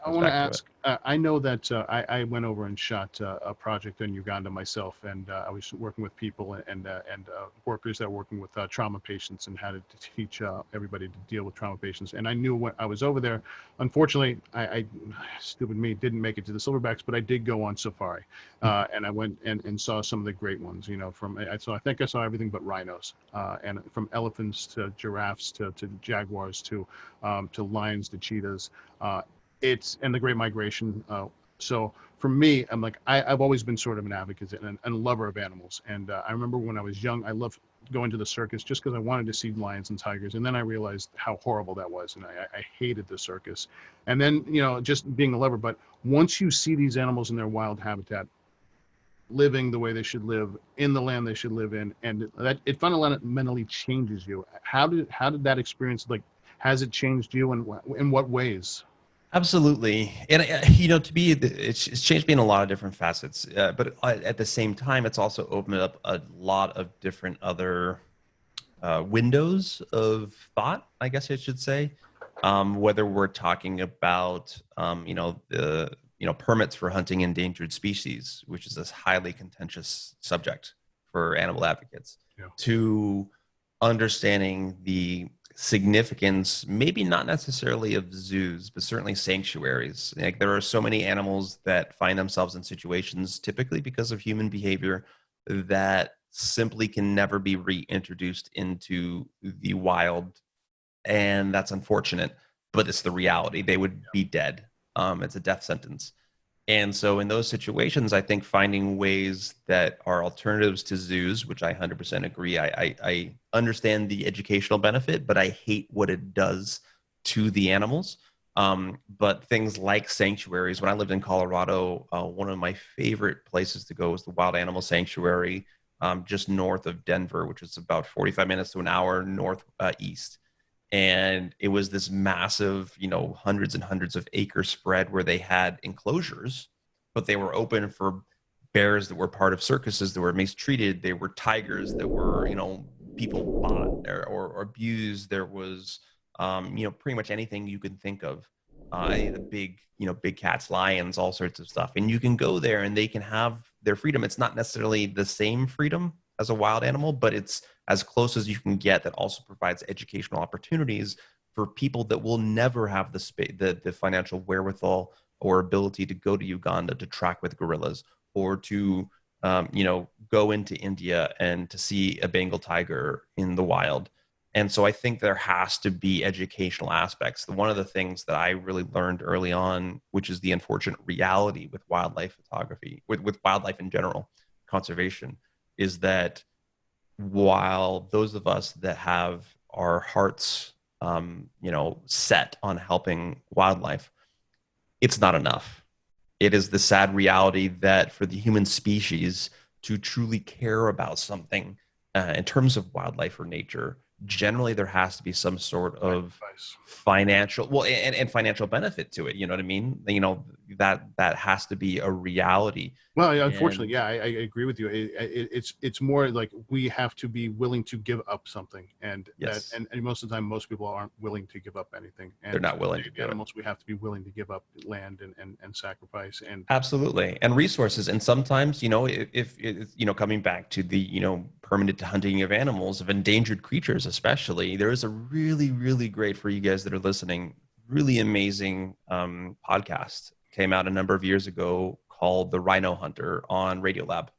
I want to ask, I know that I went over and shot a project in Uganda myself, and I was working with people and workers that were working with trauma patients and how to teach everybody to deal with trauma patients. And I knew when I was over there, unfortunately, stupid me, didn't make it to the silverbacks, but I did go on safari. And I went and saw some of the great ones, I think I saw everything but rhinos, and from elephants to giraffes to jaguars to lions to cheetahs. And the Great Migration. So for me, I'm like, I've always been sort of an advocate and a lover of animals. And I remember when I was young, I loved going to the circus just because I wanted to see lions and tigers. And then I realized how horrible that was. And I hated the circus. And then, just being a lover. But once you see these animals in their wild habitat, living the way they should live in the land they should live in, and that it fundamentally changes you. How did that experience, like, has it changed you, and in what ways? Absolutely. And, to me, it's changed me in a lot of different facets. But at the same time, it's also opened up a lot of different other windows of thought, I guess I should say. Whether we're talking about, the, permits for hunting endangered species, which is this highly contentious subject for animal advocates, Yeah. to understanding the significance, maybe not necessarily of zoos, but certainly sanctuaries. Like, there are so many animals that find themselves in situations, typically because of human behavior, that simply can never be reintroduced into the wild. And that's unfortunate, but it's the reality. They would be dead. It's a death sentence. And so in those situations, I think finding ways that are alternatives to zoos, which I 100% agree. I understand the educational benefit, but I hate what it does to the animals. But things like sanctuaries, when I lived in Colorado, one of my favorite places to go was the Wild Animal Sanctuary, just north of Denver, which is about 45 minutes to an hour northeast. And it was this massive, hundreds and hundreds of acre spread where they had enclosures, but they were open for bears that were part of circuses that were mistreated. They were tigers that were, people bought or abused. There was, pretty much anything you can think of. The big cats, lions, all sorts of stuff. And you can go there and they can have their freedom. It's not necessarily the same freedom as a wild animal, but it's as close as you can get, that also provides educational opportunities for people that will never have the financial wherewithal or ability to go to Uganda to track with gorillas, or to go into India and to see a Bengal tiger in the wild. And so I think there has to be educational aspects. One of the things that I really learned early on, which is the unfortunate reality with wildlife photography, with wildlife in general, conservation, is that while those of us that have our hearts, set on helping wildlife, it's not enough. It is the sad reality that for the human species to truly care about something in terms of wildlife or nature, generally there has to be some sort of financial, and financial benefit to it. You know what I mean? That has to be a reality. Well, yeah, unfortunately, yeah, I agree with you. It's more like we have to be willing to give up something, and yes. and most of the time, most people aren't willing to give up anything. And they're not willing. The animals, we have to be willing to give up land and sacrifice and absolutely, and resources. And sometimes, if coming back to the permanent hunting of animals, of endangered creatures, especially, there is a really, really great, for you guys that are listening, really amazing podcast came out a number of years ago called The Rhino Hunter on Radiolab.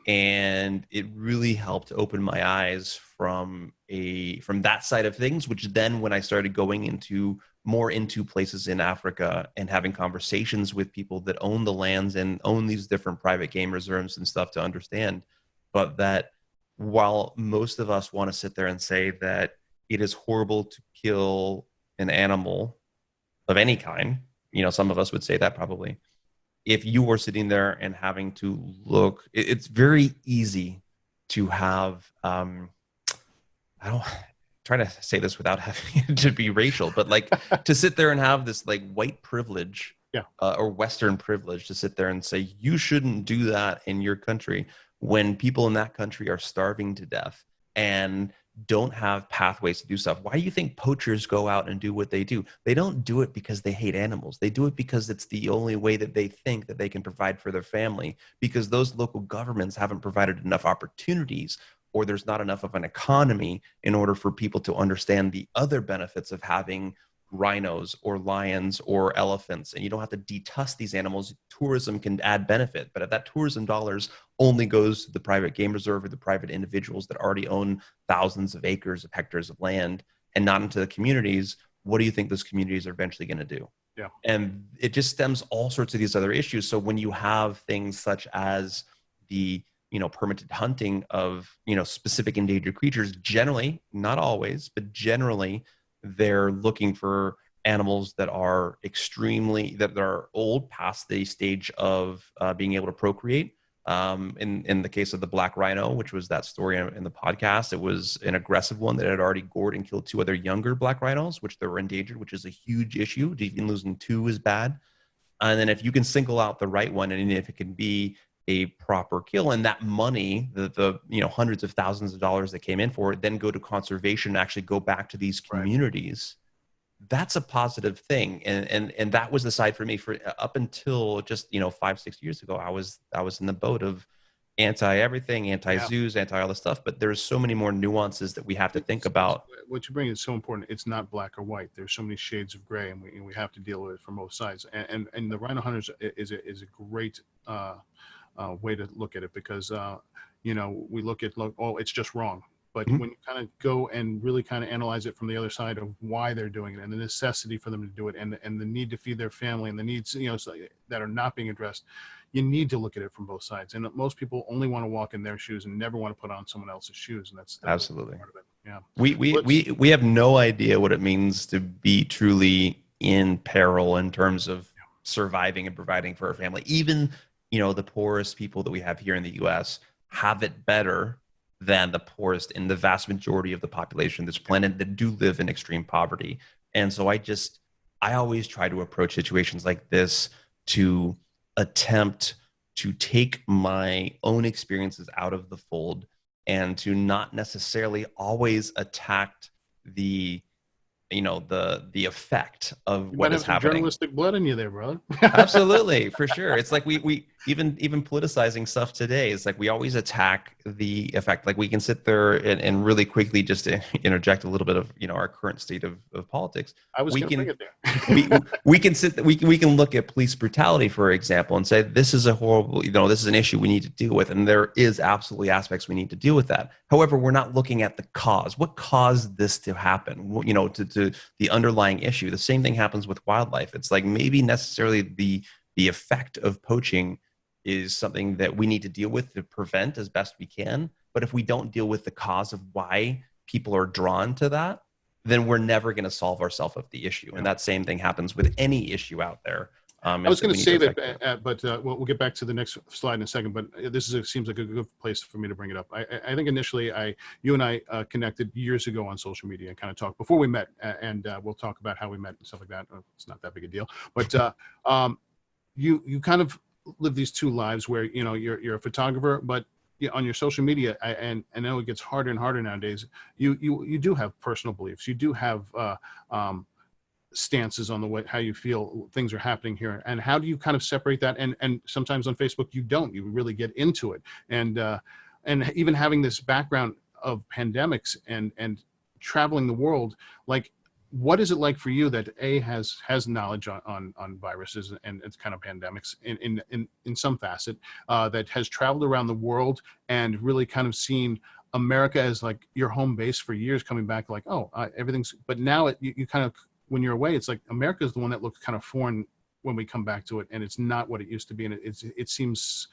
And it really helped open my eyes from that side of things, which then when I started going into places in Africa and having conversations with people that own the lands and own these different private game reserves and stuff, to understand. But that while most of us want to sit there and say that it is horrible to kill an animal of any kind, some of us would say that probably. If you were sitting there and having to look, it's very easy to have, I don't try to say this without having to be racial, but like to sit there and have this like white privilege, yeah, or Western privilege, to sit there and say, you shouldn't do that in your country, when people in that country are starving to death. And don't have pathways to do stuff. Why do you think poachers go out and do what they do? They don't do it because they hate animals. They do it because it's the only way that they think that they can provide for their family, because those local governments haven't provided enough opportunities, or there's not enough of an economy in order for people to understand the other benefits of having rhinos or lions or elephants. And you don't have to detusk these animals. Tourism can add benefit, but if that tourism dollars only goes to the private game reserve or the private individuals that already own thousands of acres of hectares of land and not into the communities, what do you think those communities are eventually going to do? Yeah. And it just stems all sorts of these other issues. So when you have things such as the permitted hunting of specific endangered creatures, generally, not always, but generally, they're looking for animals that are that are old, past the stage of being able to procreate. In the case of the black rhino, which was that story in the podcast, it was an aggressive one that had already gored and killed 2 other younger black rhinos, which they were endangered, which is a huge issue. Even losing 2 is bad. And then if you can single out the right one, and if it can be a proper kill, and that money, the hundreds of thousands of dollars that came in for it, then go to conservation and actually go back to these communities, that's a positive thing. And that was the side for me for up until just 5-6 years ago. I was in the boat of anti everything, anti zoos, anti all this stuff, but there's so many more nuances that we have to think about. What you bring is so important. It's not black or white. There's so many shades of gray, and we have to deal with it from both sides. And the Rhino Hunters is a great way to look at it, because we look at it's just wrong. But when you kind of go and really kind of analyze it from the other side of why they're doing it, and the necessity for them to do it, and the need to feed their family, and the needs that are not being addressed, you need to look at it from both sides. And most people only want to walk in their shoes and never want to put on someone else's shoes, and that's absolutely part of it. Yeah, we have no idea what it means to be truly in peril in terms of surviving and providing for our family. Even the poorest people that we have here in the U.S. have it better than the poorest in the vast majority of the population of this planet that do live in extreme poverty. And so I always try to approach situations like this to attempt to take my own experiences out of the fold, and to not necessarily always attack the effect of what is happening. Journalistic blood in you there, brother. Absolutely, for sure. It's like we even politicizing stuff today. It's like we always attack the effect. Like we can sit there and really quickly just to interject a little bit of our current state of politics. I was going to bring it there. we can look at police brutality, for example, and say this is a horrible. This is an issue we need to deal with, and there is absolutely aspects we need to deal with that. However, we're not looking at the cause. What caused this to happen? To the underlying issue. The same thing happens with wildlife. It's like maybe necessarily the effect of poaching is something that we need to deal with to prevent as best we can. But if we don't deal with the cause of why people are drawn to that, then we're never going to solve ourselves of the issue. And that same thing happens with any issue out there. I was going to save it, but we'll get back to the next slide in a second. But seems like a good place for me to bring it up. I think initially, you and I connected years ago on social media and kind of talked before we met, and we'll talk about how we met and stuff like that. It's not that big a deal, but you kind of live these 2 lives where you're a photographer, but on your social media, and I know it gets harder and harder nowadays. You do have personal beliefs. You do have stances on the way how you feel things are happening here, and how do you kind of separate that? And sometimes on Facebook you really get into it, and even having this background of pandemics and traveling the world, like what is it like for you that has knowledge on viruses and it's kind of pandemics in some facet, that has traveled around the world and really kind of seen America as like your home base for years, coming back like everything's, but now you kind of, when you're away, it's like America is the one that looks kind of foreign when we come back to it, and it's not what it used to be, and it seems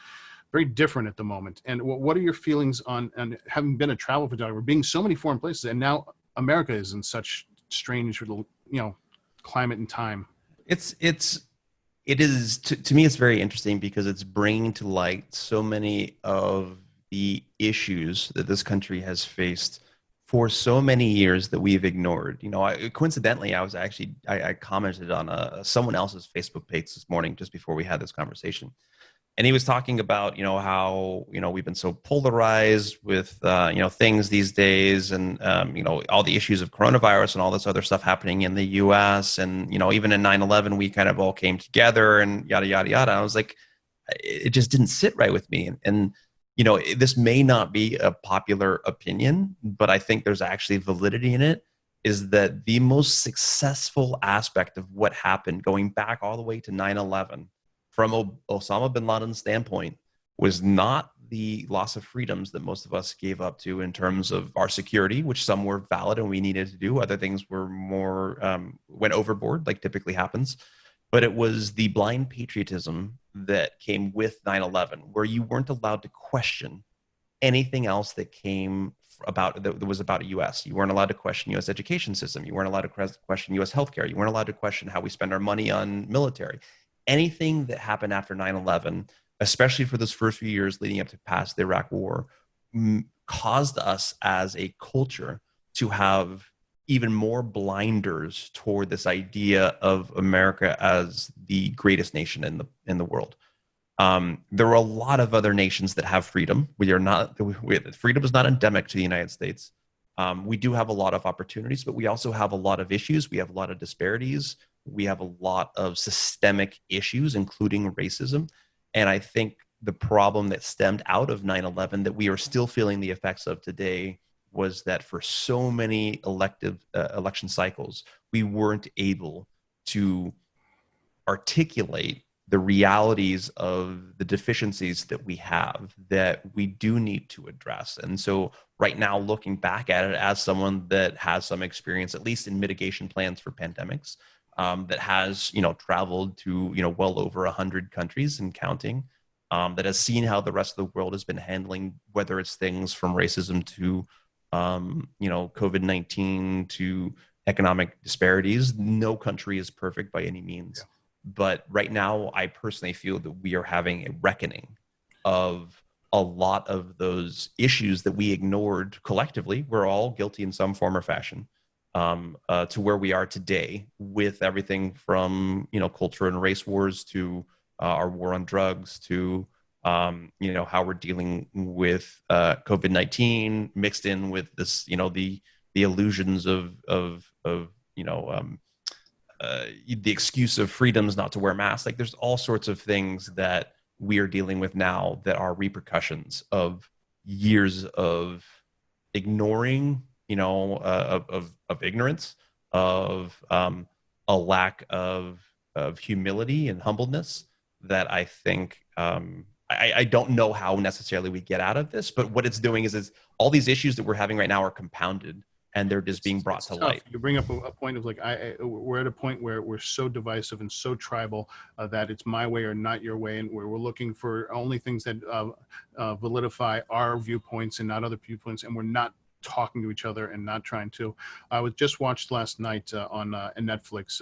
very different at the moment. And what are your feelings on having been a travel photographer, being so many foreign places, and now America is in such strange climate and time? It is to me, it's very interesting because it's bringing to light so many of the issues that this country has faced for so many years that we've ignored. Coincidentally, I commented on someone else's Facebook page this morning just before we had this conversation. And he was talking about, how, we've been so polarized with, things these days, and, all the issues of coronavirus and all this other stuff happening in the US. And, even in 9/11, we kind of all came together and yada, yada, yada. I was like, it just didn't sit right with me. And this may not be a popular opinion, but I think there's actually validity in it, is that the most successful aspect of what happened going back all the way to 9/11 from Osama bin Laden's standpoint was not the loss of freedoms that most of us gave up to in terms of our security, which some were valid and we needed to do. Other things were more, went overboard, like typically happens. But it was the blind patriotism that came with 9/11, where you weren't allowed to question anything else that came about that was about US. You weren't allowed to question US education system. You weren't allowed to question US healthcare. You weren't allowed to question how we spend our money on military. Anything that happened after 9/11, especially for those first few years leading up to past the Iraq War, caused us as a culture to have even more blinders toward this idea of America as the greatest nation in the world. There are a lot of other nations that have freedom. Freedom is not endemic to the United States. We do have a lot of opportunities, but we also have a lot of issues. We have a lot of disparities. We have a lot of systemic issues, including racism. And I think the problem that stemmed out of 9/11 that we are still feeling the effects of today was that for so many election cycles, we weren't able to articulate the realities of the deficiencies that we have that we do need to address. And so right now, looking back at it as someone that has some experience, at least in mitigation plans for pandemics, that has, traveled to, well over 100 countries and counting, that has seen how the rest of the world has been handling, whether it's things from racism to, COVID-19 to economic disparities. No country is perfect by any means. Yeah. But right now, I personally feel that we are having a reckoning of a lot of those issues that we ignored collectively. We're all guilty in some form or fashion, to where we are today, with everything from, culture and race wars to our war on drugs to, how we're dealing with COVID-19 mixed in with this, the illusions of the excuse of freedoms not to wear masks. Like, there's all sorts of things that we are dealing with now that are repercussions of years of ignoring, of ignorance, of a lack of humility and humbleness that I think, I don't know how necessarily we get out of this, but what it's doing is all these issues that we're having right now are compounded, and they're just being brought to light. You bring up a point of like, we're at a point where we're so divisive and so tribal that it's my way or not your way, and we're looking for only things that validify our viewpoints and not other viewpoints, and we're not talking to each other and not trying to. I was just watched last night on Netflix.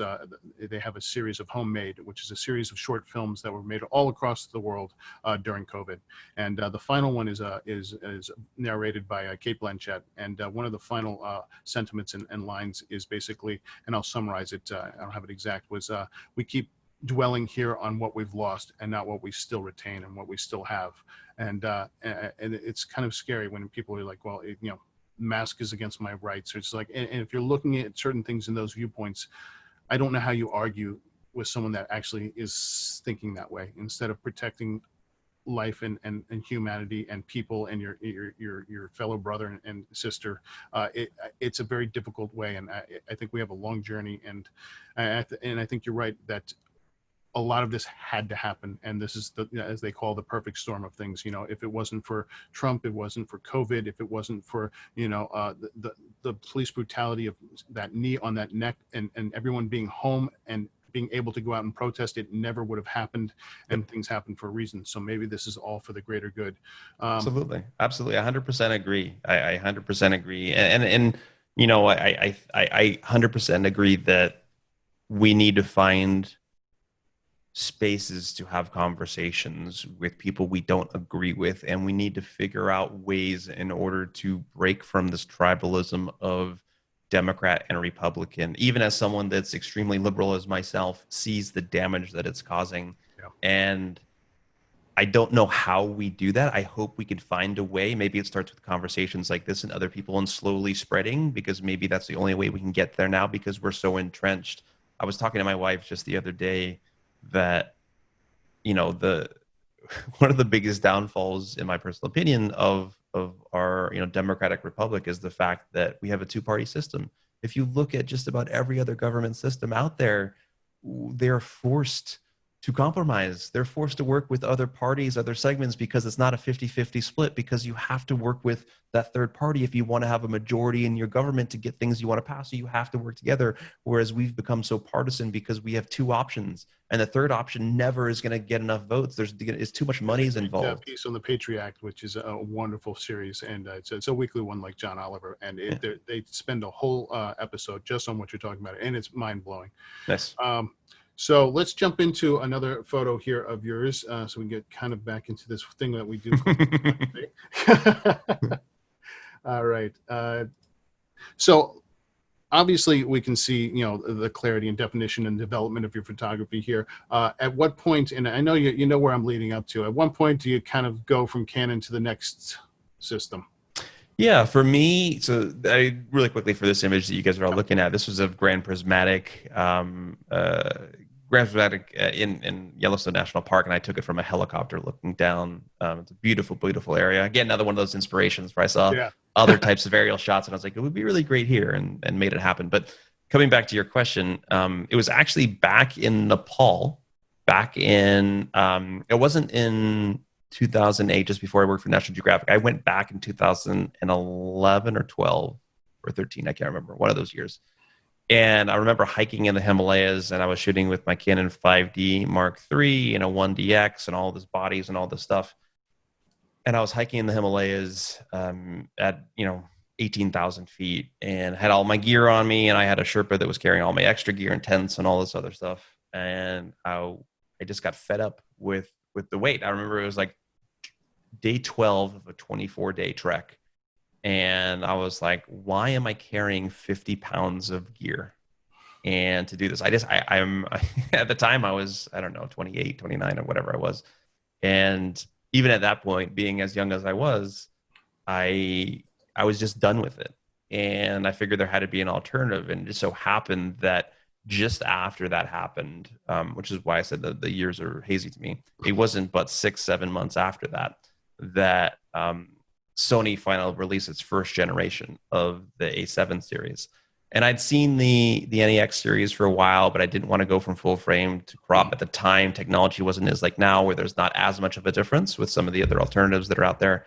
They have a series of Homemade, which is a series of short films that were made all across the world during COVID. And the final one is narrated by Kate Blanchett. And one of the final sentiments and lines is basically, and I'll summarize it, I don't have it exact, was we keep dwelling here on what we've lost and not what we still retain and what we still have. And it's kind of scary when people are like, well, mask is against my rights. Or it's like, and if you're looking at certain things in those viewpoints, I don't know how you argue with someone that actually is thinking that way, instead of protecting life and humanity and people and your fellow brother and sister. It's a very difficult way, and I think we have a long journey, and I think you're right that a lot of this had to happen, and this is the, as they call, the perfect storm of things. If it wasn't for Trump, it wasn't for COVID, if it wasn't for the police brutality of that knee on that neck, and everyone being home and being able to go out and protest, it never would have happened. And things happen for a reason. So maybe this is all for the greater good. Absolutely. 100% agree. I 100% agree. And I 100% agree that we need to find spaces to have conversations with people we don't agree with, and we need to figure out ways in order to break from this tribalism of Democrat and Republican. Even as someone that's extremely liberal as myself, sees the damage that it's causing. Yeah. And I don't know how we do that. I hope we could find a way. Maybe it starts with conversations like this and other people and slowly spreading, because maybe that's the only way we can get there now because we're so entrenched. I was talking to my wife just the other day that, the one of the biggest downfalls, in my personal opinion, of our democratic republic is the fact that we have a two-party system. If you look at just about every other government system out there, they're forced to compromise. They're forced to work with other parties, other segments, because it's not a 50-50 split, because you have to work with that third party if you want to have a majority in your government to get things you want to pass. So you have to work together. Whereas we've become so partisan because we have two options, and the third option never is going to get enough votes. It's too much money is involved. Piece on the Patriot Act, which is a wonderful series, and it's a weekly one like John Oliver, and they spend a whole episode just on what you're talking about, and it's mind blowing. Nice. So let's jump into another photo here of yours, so we can get kind of back into this thing that we do. All right. So obviously we can see, the clarity and definition and development of your photography here. At what point, and I know you know where I'm leading up to, at one point do you kind of go from Canon to the next system? Yeah, for me, so I really quickly, for this image that you guys are all looking at, this was of Grand Prismatic, in Yellowstone National Park, and I took it from a helicopter looking down. It's a beautiful, beautiful area. Again, another one of those inspirations where I saw other types of aerial shots, and I was like, it would be really great here, and made it happen. But coming back to your question, it was actually back in Nepal, it wasn't in 2008, just before I worked for National Geographic. I went back in 2011 or 12 or 13, I can't remember, one of those years. And I remember hiking in the Himalayas, and I was shooting with my Canon 5D Mark III and a 1DX and all this bodies and all this stuff. And I was hiking in the Himalayas at 18,000 feet, and had all my gear on me, and I had a Sherpa that was carrying all my extra gear and tents and all this other stuff. And I just got fed up with the weight. I remember it was like day 12 of a 24-day trek. And I was like, why am I carrying 50 pounds of gear? And to do this, I'm at the time I was, I don't know, 28, 29 or whatever I was. And even at that point, being as young as I was was just done with it. And I figured there had to be an alternative. And it just so happened that just after that happened, which is why I said that the years are hazy to me, it wasn't but 6-7 months after that Sony finally released its first generation of the A7 series. And I'd seen the NEX series for a while, but I didn't want to go from full frame to crop. At the time, technology wasn't as like now, where there's not as much of a difference with some of the other alternatives that are out there.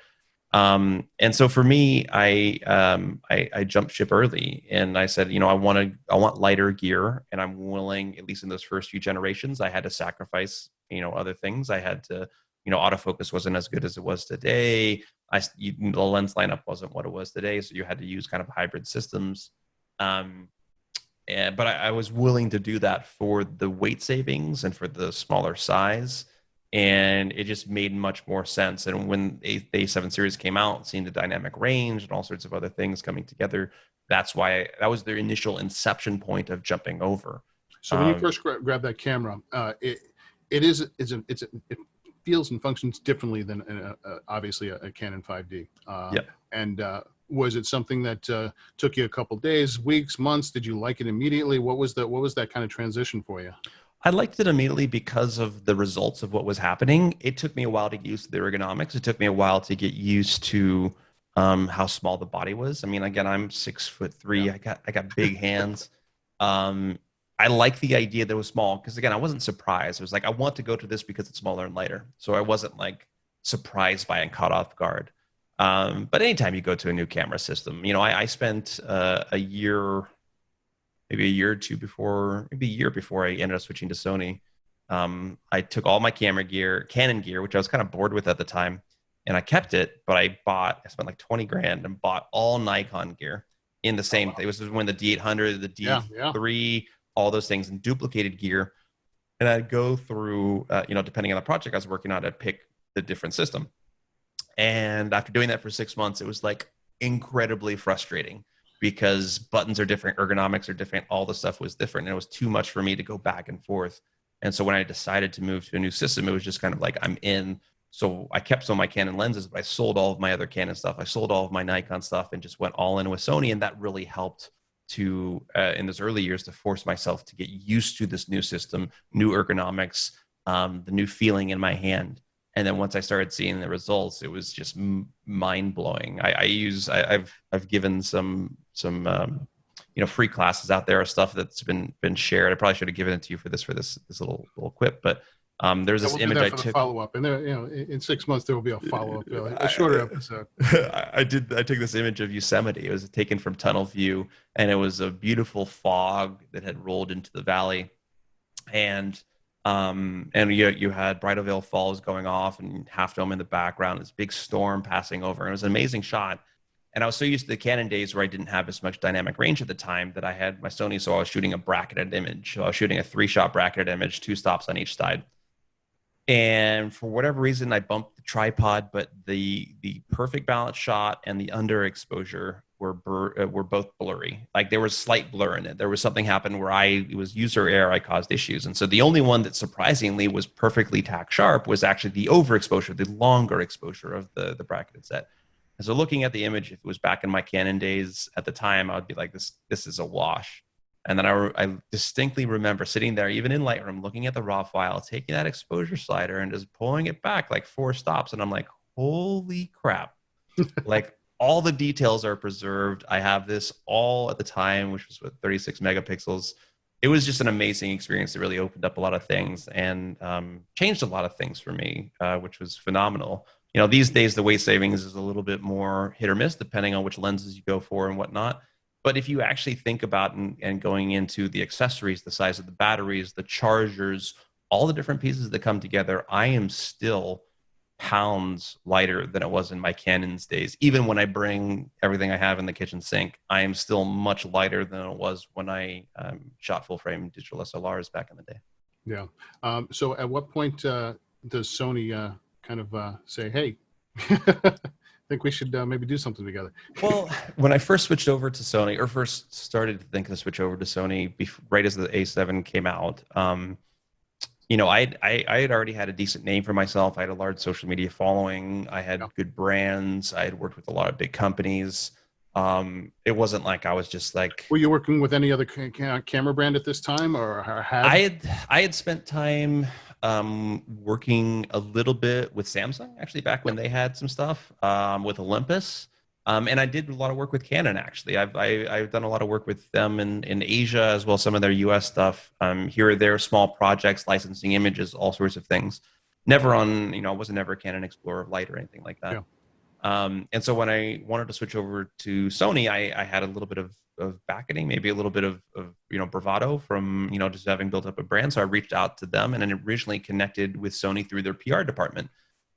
And so for me, I jumped ship early, and I said, I want lighter gear, and I'm willing, at least in those first few generations, I had to sacrifice, other things. I had to, autofocus wasn't as good as it was today. The lens lineup wasn't what it was today, so you had to use kind of hybrid systems. But I was willing to do that for the weight savings and for the smaller size, and it just made much more sense. And when the A7 series came out, seeing the dynamic range and all sorts of other things coming together, that was their initial inception point of jumping over. So when you first grab that camera, it feels and functions differently than obviously a Canon 5D. And was it something that took you a couple days, weeks, months? Did you like it immediately? What was that kind of transition for you? I liked it immediately because of the results of what was happening. It took me a while to get used to the ergonomics. It took me a while to get used to how small the body was. I mean, again, I'm 6'3". Yeah. I got big hands. I like the idea that it was small because, again, I wasn't surprised. It was like, I want to go to this because it's smaller and lighter. So I wasn't like surprised by and caught off guard. But anytime you go to a new camera system, I spent a year, maybe a year or two before, maybe a year before I ended up switching to Sony. I took all my Canon gear, which I was kind of bored with at the time, and I kept it, but I spent like 20 grand and bought all Nikon gear in the same thing. It was when the D800, the D3, all those things, and duplicated gear. And I'd go through, depending on the project I was working on, I'd pick the different system. And after doing that for 6 months, it was like incredibly frustrating because buttons are different, ergonomics are different, all the stuff was different. And it was too much for me to go back and forth. And so when I decided to move to a new system, it was just kind of like, I'm in. So I kept some of my Canon lenses, but I sold all of my other Canon stuff. I sold all of my Nikon stuff and just went all in with Sony. And that really helped to, in those early years, to force myself to get used to this new system, new ergonomics, the new feeling in my hand. And then once I started seeing the results, it was just mind blowing. I've given some free classes out there, or stuff that's been shared. I probably should have given it to you for this little quip, but there's this we'll image do that I for took. the follow-up, and there, in 6 months there will be a follow-up, a shorter episode. I took this image of Yosemite. It was taken from tunnel view, and it was a beautiful fog that had rolled into the valley, and you had Bridal Veil Falls going off and Half Dome in the background, this big storm passing over, and it was an amazing shot. And I was so used to the Canon days where I didn't have as much dynamic range at the time that I had my Sony, so I was shooting a bracketed image. So I was shooting a 3-shot bracketed image, 2 stops on each side. And for whatever reason, I bumped the tripod, but the perfect balance shot and the underexposure were both blurry. Like there was slight blur in it. There was something happened where it was user error. I caused issues. And so the only one that surprisingly was perfectly tack sharp was actually the overexposure, the longer exposure of the bracketed set. And so looking at the image, if it was back in my Canon days at the time, I would be like, this is a wash. And then I distinctly remember sitting there, even in Lightroom, looking at the raw file, taking that exposure slider and just pulling it back like 4 stops. And I'm like, holy crap. Like all the details are preserved. I have this all at the time, which was with 36 megapixels. It was just an amazing experience. It really opened up a lot of things and changed a lot of things for me, which was phenomenal. These days, the weight savings is a little bit more hit or miss, depending on which lenses you go for and whatnot. But if you actually think about and going into the accessories, the size of the batteries, the chargers, all the different pieces that come together, I am still pounds lighter than it was in my Canon's days. Even when I bring everything I have in the kitchen sink, I am still much lighter than it was when I shot full frame digital SLRs back in the day. Yeah. So at what point does Sony kind of say, hey, I think we should maybe do something together? Well, when I first switched over to Sony, or first started to think of the switch over to Sony, right as the A7 came out, I had already had a decent name for myself. I had a large social media following. I had good brands. I had worked with a lot of big companies. It wasn't like I was just like. Were you working with any other camera brand at this time, or had? I had spent time working a little bit with Samsung, actually, back when they had some stuff, with Olympus. And I did a lot of work with Canon, actually. I've done a lot of work with them in Asia, as well as some of their US stuff. Here or there, small projects, licensing images, all sorts of things. Never on, I wasn't ever a Canon Explorer Light or anything like that. Yeah. And so when I wanted to switch over to Sony, I had a little bit of bracketing, maybe a little bit of bravado from, just having built up a brand. So I reached out to them and then originally connected with Sony through their PR department.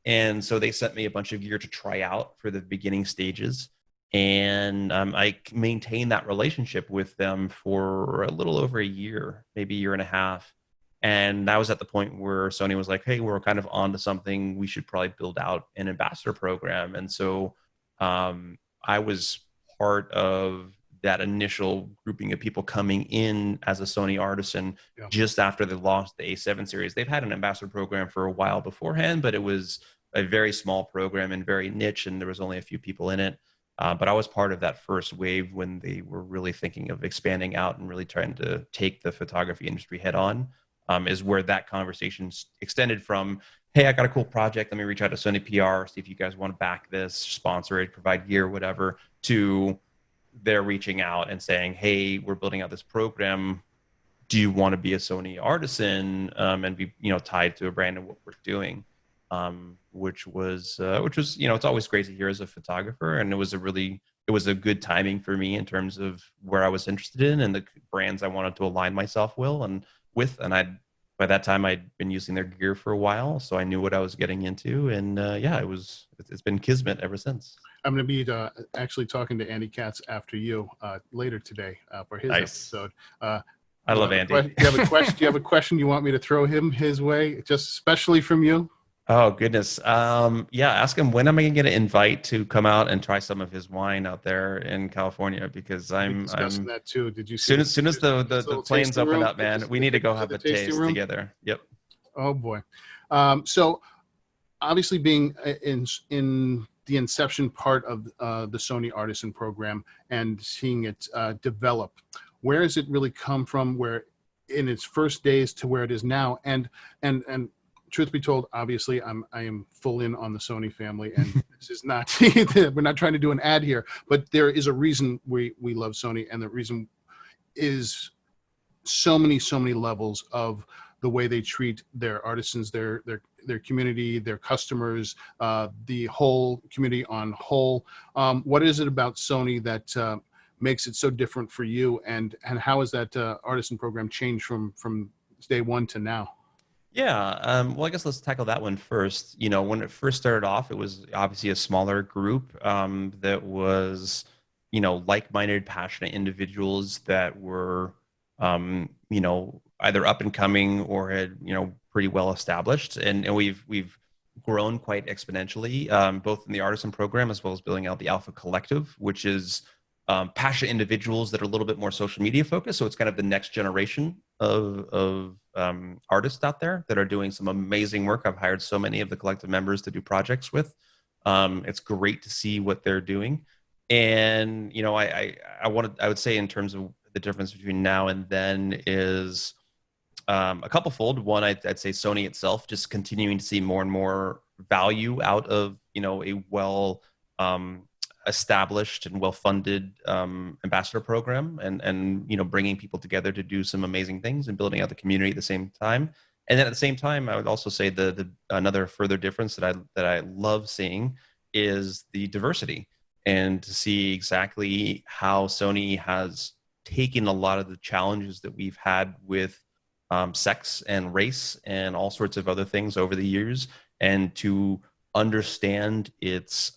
And so they sent me a bunch of gear to try out for the beginning stages. And I maintained that relationship with them for a little over a year, maybe a year and a half. And that was at the point where Sony was like, hey, we're kind of onto something. We should probably build out an ambassador program. And so I was part of that initial grouping of people coming in as a Sony Artisan just after they launched the A7 series. They've had an ambassador program for a while beforehand, but it was a very small program and very niche, and there was only a few people in it. But I was part of that first wave when they were really thinking of expanding out and really trying to take the photography industry head on, is where that conversation extended from, hey, I got a cool project. Let me reach out to Sony PR, see if you guys want to back this, sponsor it, provide gear, whatever, to they're reaching out and saying, hey, we're building out this program. Do you want to be a Sony Artisan and be, tied to a brand and what we're doing? Which was, it's always great to hear as a photographer. And it was a good timing for me in terms of where I was interested in and the brands I wanted to align myself with. And by that time I'd been using their gear for a while, so I knew what I was getting into. And it's been kismet ever since. I'm going to be actually talking to Andy Katz after you later today for his episode. I love Andy. Do you have a question you want me to throw him his way, just especially from you? Oh, goodness. Ask him, when am I going to get an invite to come out and try some of his wine out there in California? Because I'm discussing that too. Did you see soon as the planes open up, man, we need to go have a taste together. Yep. Oh boy. So obviously being in the inception part of the Sony Artisan program and seeing it develop, where has it really come from? Where in its first days to where it is now? And truth be told, obviously, I am full in on the Sony family, and this is not we're not trying to do an ad here, but there is a reason we love Sony, and the reason is so many levels of the way they treat their artisans, their community, their customers, the whole community on whole. What is it about Sony that makes it so different for you, and how has that artisan program changed from day one to now? Yeah, well, I guess let's tackle that one first. You know, when it first started off, it was obviously a smaller group that was, you know, like-minded, passionate individuals that were, you know, either up and coming or had, you know, pretty well established. And we've grown quite exponentially, both in the Artisan program as well as building out the Alpha Collective, which is passionate individuals that are a little bit more social media focused. So it's kind of the next generation of artists out there that are doing some amazing work. I've hired so many of the collective members to do projects with. It's great to see what they're doing. And, you know, I would say in terms of the difference between now and then is a couple fold. One, I'd say Sony itself just continuing to see more and more value out of, you know, a well established and well-funded ambassador program, and you know, bringing people together to do some amazing things and building out the community at the same time. And then at the same time, I would also say the another further difference that I love seeing is the diversity, and to see exactly how Sony has taken a lot of the challenges that we've had with sex and race and all sorts of other things over the years, and to understand its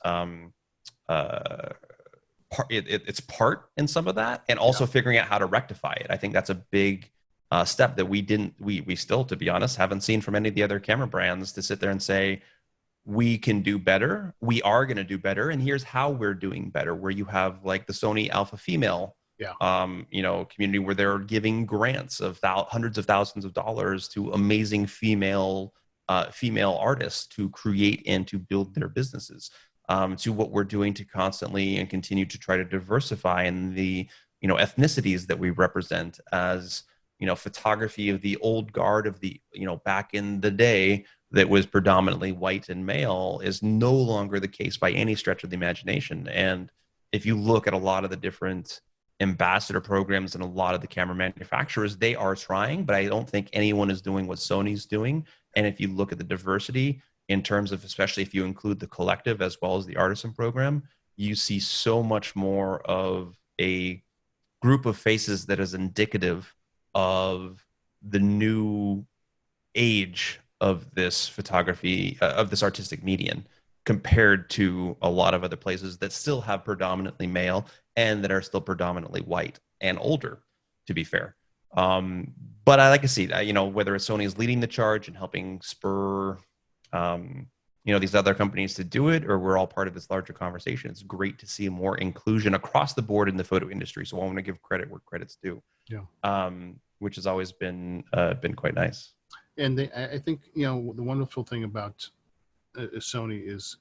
its part in some of that, and also figuring out how to rectify it. I think that's a big step that we still, to be honest, haven't seen from any of the other camera brands, to sit there and say, we can do better, we are going to do better, and here's how we're doing better. Where you have like the Sony Alpha Female you know, community, where they're giving grants of hundreds of thousands of dollars to amazing female artists to create and to build their businesses, to what we're doing to constantly and continue to try to diversify in the, you know, ethnicities that we represent, as, you know, photography of the old guard of the, you know, back in the day that was predominantly white and male is no longer the case by any stretch of the imagination. And if you look at a lot of the different ambassador programs and a lot of the camera manufacturers, they are trying, but I don't think anyone is doing what Sony's doing. And if you look at the diversity in terms of, especially if you include the collective as well as the artisan program, you see so much more of a group of faces that is indicative of the new age of this photography, of this artistic medium, compared to a lot of other places that still have predominantly male and that are still predominantly white and older, to be fair. But I like to see, you know, whether it's Sony is leading the charge and helping spur, you know, these other companies to do it, or we're all part of this larger conversation. It's great to see more inclusion across the board in the photo industry. So I want to give credit where credit's due, which has always been quite nice. And I think, you know, the wonderful thing about Sony is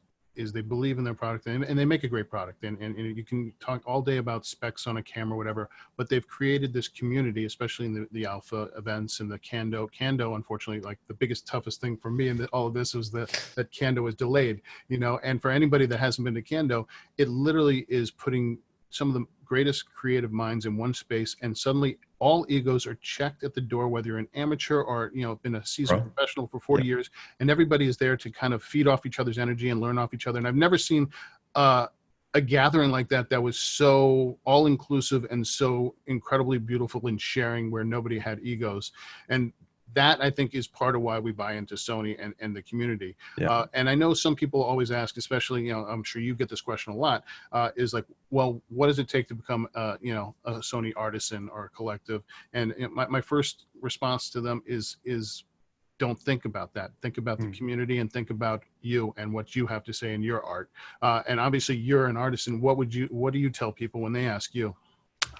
they believe in their product, and they make a great product, and you can talk all day about specs on a camera, whatever, but they've created this community, especially in the alpha events and the Kando, unfortunately, like the biggest, toughest thing for me in all of this was that Kando was delayed, you know. And for anybody that hasn't been to Kando, it literally is putting some of the greatest creative minds in one space, and suddenly all egos are checked at the door, whether you're an amateur or, you know, been a seasoned professional for 40 years, and everybody is there to kind of feed off each other's energy and learn off each other. And I've never seen a gathering like that was so all-inclusive and so incredibly beautiful in sharing, where nobody had egos. And that, I think, is part of why we buy into Sony and the community. And I know some people always ask, especially, you know, I'm sure you get this question a lot, is like, well, what does it take to become, you know, a Sony artisan or a collective? And my first response to them is don't think about that. Think about the community, and think about you and what you have to say in your art. And obviously, you're an artisan. What do you tell people when they ask you?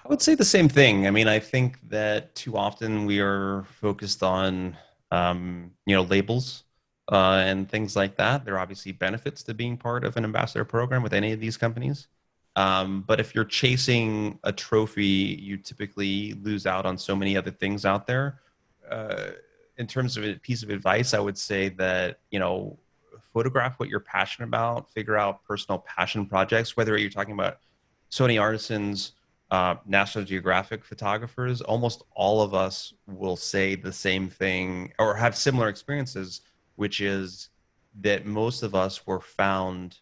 I would say the same thing. I mean, I think that too often we are focused on, you know, labels and things like that. There are obviously benefits to being part of an ambassador program with any of these companies. But if you're chasing a trophy, you typically lose out on so many other things out there. Uh, in terms of a piece of advice, I would say that, photograph what you're passionate about, figure out personal passion projects, whether you're talking about Sony artisans, National Geographic photographers. Almost all of us will say the same thing or have similar experiences, which is that most of us were found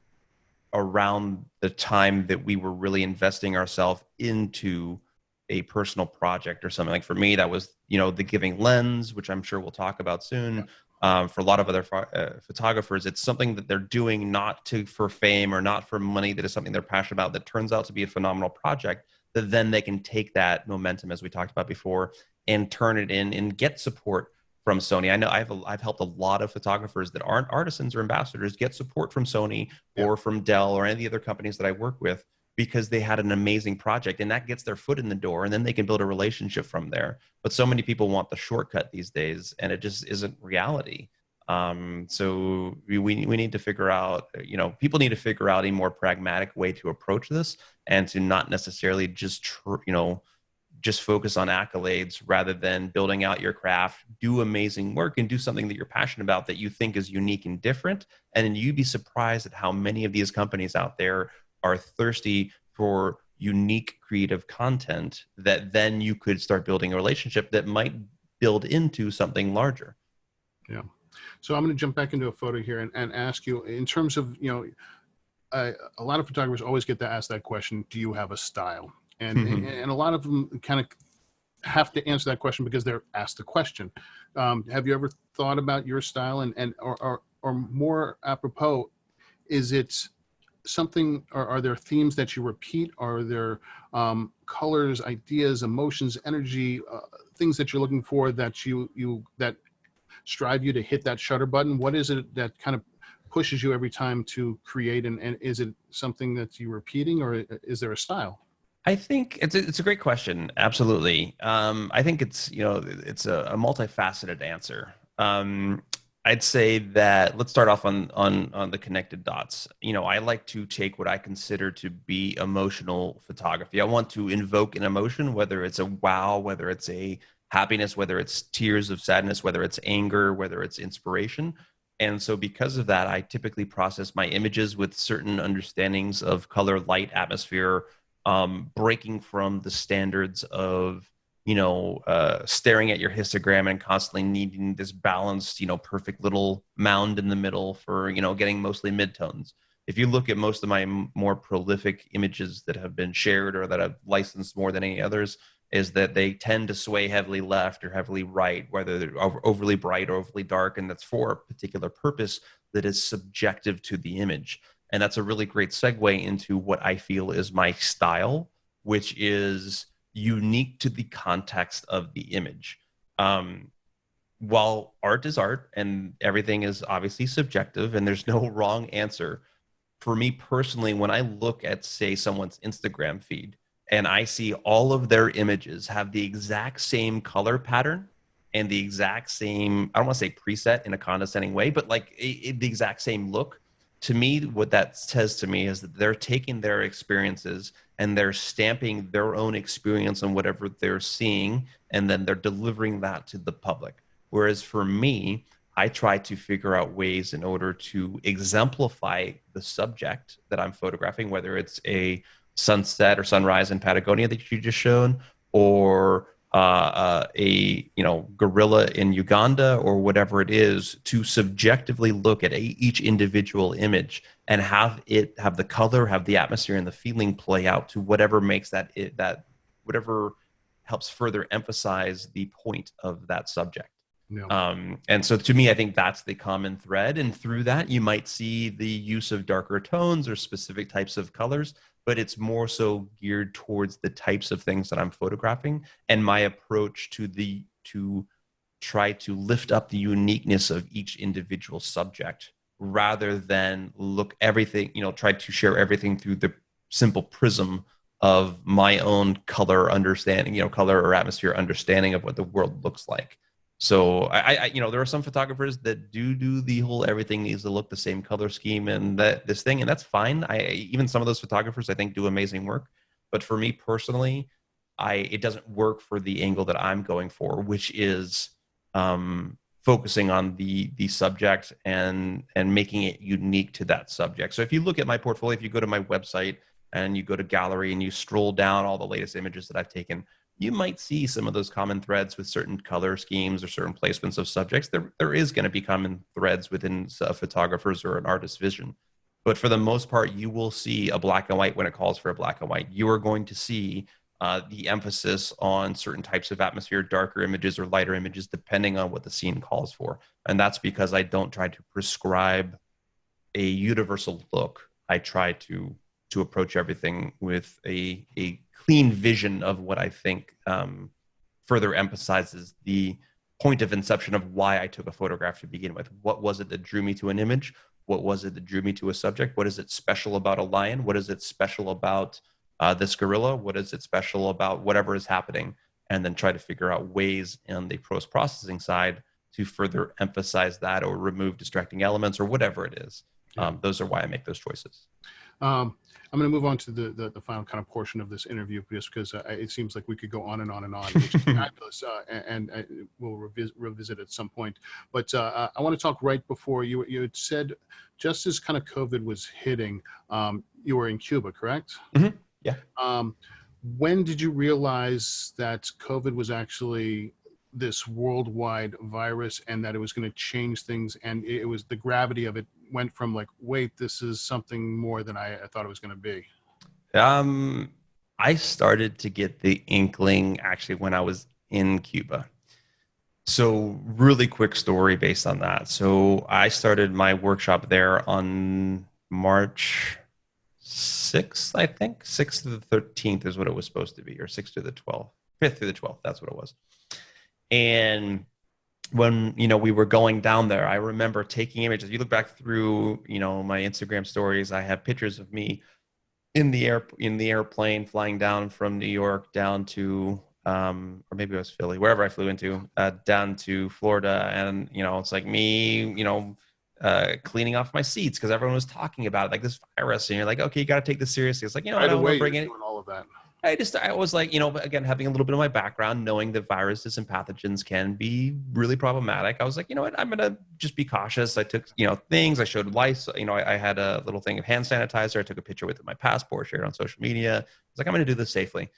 around the time that we were really investing ourselves into a personal project or something. Like for me, that was, the Giving Lens, which I'm sure we'll talk about soon. For a lot of other photographers, it's something that they're doing not for fame or not for money. That is something they're passionate about that turns out to be a phenomenal project that then they can take that momentum, as we talked about before, and turn it in and get support from Sony. I know I've helped a lot of photographers that aren't artisans or ambassadors get support from Sony Yeah. or from Dell or any of the other companies that I work with because they had an amazing project, and that gets their foot in the door, and then they can build a relationship from there. But so many people want the shortcut these days, and it just isn't reality. So we need to figure out, people need to figure out a more pragmatic way to approach this and to not necessarily just focus on accolades rather than building out your craft, do amazing work, and do something that you're passionate about that you think is unique and different. And then you'd be surprised at how many of these companies out there are thirsty for unique creative content that then you could start building a relationship that might build into something larger. Yeah. So I'm going to jump back into a photo here and ask you, in terms of, a lot of photographers always get to ask that question, do you have a style? And a lot of them kind of have to answer that question because they're asked the question. Have you ever thought about your style, or more apropos, is it something, or are there themes that you repeat? Are there colors, ideas, emotions, energy, things that you're looking for that that strive you to hit that shutter button? What is it that kind of pushes you every time to create? And is it something that you're repeating, or is there a style? I think it's a great question. Absolutely. I think it's a multifaceted answer. I'd say that let's start off on the connected dots. I like to take what I consider to be emotional photography. I want to invoke an emotion, whether it's a wow, whether it's a happiness, whether it's tears of sadness, whether it's anger, whether it's inspiration. And so because of that, I typically process my images with certain understandings of color, light, atmosphere, breaking from the standards of staring at your histogram and constantly needing this balanced, perfect little mound in the middle for getting mostly midtones. If you look at most of my more prolific images that have been shared or that I've licensed more than any others, is that they tend to sway heavily left or heavily right, whether they're overly bright or overly dark, and that's for a particular purpose that is subjective to the image. And that's a really great segue into what I feel is my style, which is unique to the context of the image. While art is art and everything is obviously subjective and there's no wrong answer, for me personally, when I look at, say, someone's Instagram feed and I see all of their images have the exact same color pattern and the exact same, I don't want to say preset in a condescending way, but like the exact same look, to me, what that says to me is that they're taking their experiences and they're stamping their own experience on whatever they're seeing, and then they're delivering that to the public. Whereas for me, I try to figure out ways in order to exemplify the subject that I'm photographing, whether it's a sunset or sunrise in Patagonia that you just shown, or a gorilla in Uganda or whatever it is, to subjectively look at each individual image and have the color, have the atmosphere, and the feeling play out to whatever makes that whatever helps further emphasize the point of that subject. No. And so to me, I think that's the common thread. And through that, you might see the use of darker tones or specific types of colors, but it's more so geared towards the types of things that I'm photographing and my approach to try to lift up the uniqueness of each individual subject rather than try to share everything through the simple prism of my own color understanding, color or atmosphere understanding of what the world looks like. So there are some photographers that do the whole everything needs to look the same color scheme and this thing, and that's fine. Even some of those photographers I think do amazing work, but for me personally, it doesn't work for the angle that I'm going for, which is focusing on the subject and making it unique to that subject. So if you look at my portfolio, if you go to my website and you go to gallery and you scroll down all the latest images that I've taken, you might see some of those common threads with certain color schemes or certain placements of subjects. There is going to be common threads within a photographer's or an artist's vision. But for the most part, you will see a black and white when it calls for a black and white. You are going to see the emphasis on certain types of atmosphere, darker images or lighter images, depending on what the scene calls for. And that's because I don't try to prescribe a universal look. I try to approach everything with a clean vision of what I think further emphasizes the point of inception of why I took a photograph to begin with. What was it that drew me to an image? What was it that drew me to a subject? What is it special about a lion? What is it special about this gorilla? What is it special about whatever is happening? And then try to figure out ways on the post-processing side to further emphasize that or remove distracting elements or whatever it is. Those are why I make those choices. I'm going to move on to the final kind of portion of this interview, just because it seems like we could go on and on and on, which is fabulous, and we'll revisit at some point. But I want to talk right before you had said, just as kind of COVID was hitting, you were in Cuba, correct? Mm-hmm. Yeah. When did you realize that COVID was actually this worldwide virus and that it was going to change things, and it was the gravity of it went from like, wait, this is something more than I thought it was going to be? I started to get the inkling actually when I was in Cuba. So really quick story based on that. So I started my workshop there on March 6th, I think. 6th to the 13th is what it was supposed to be, or 6th to the 12th, 5th through the 12th. That's what it was. And when we were going down there, I remember taking images. You look back through my Instagram stories, I have pictures of me in the airplane flying down from New York down to or maybe it was Philly, wherever I flew into, down to Florida. And it's like me cleaning off my seats because everyone was talking about it, like this virus, and you're like, okay, you got to take this seriously. It's like, By the way, bring you're it. doing all of that. I was like, again, having a little bit of my background, knowing that viruses and pathogens can be really problematic. I was like, you know what, I'm going to just be cautious. I took, things, I showed lice. I had a little thing of hand sanitizer. I took a picture with my passport, shared on social media. I was like, I'm going to do this safely.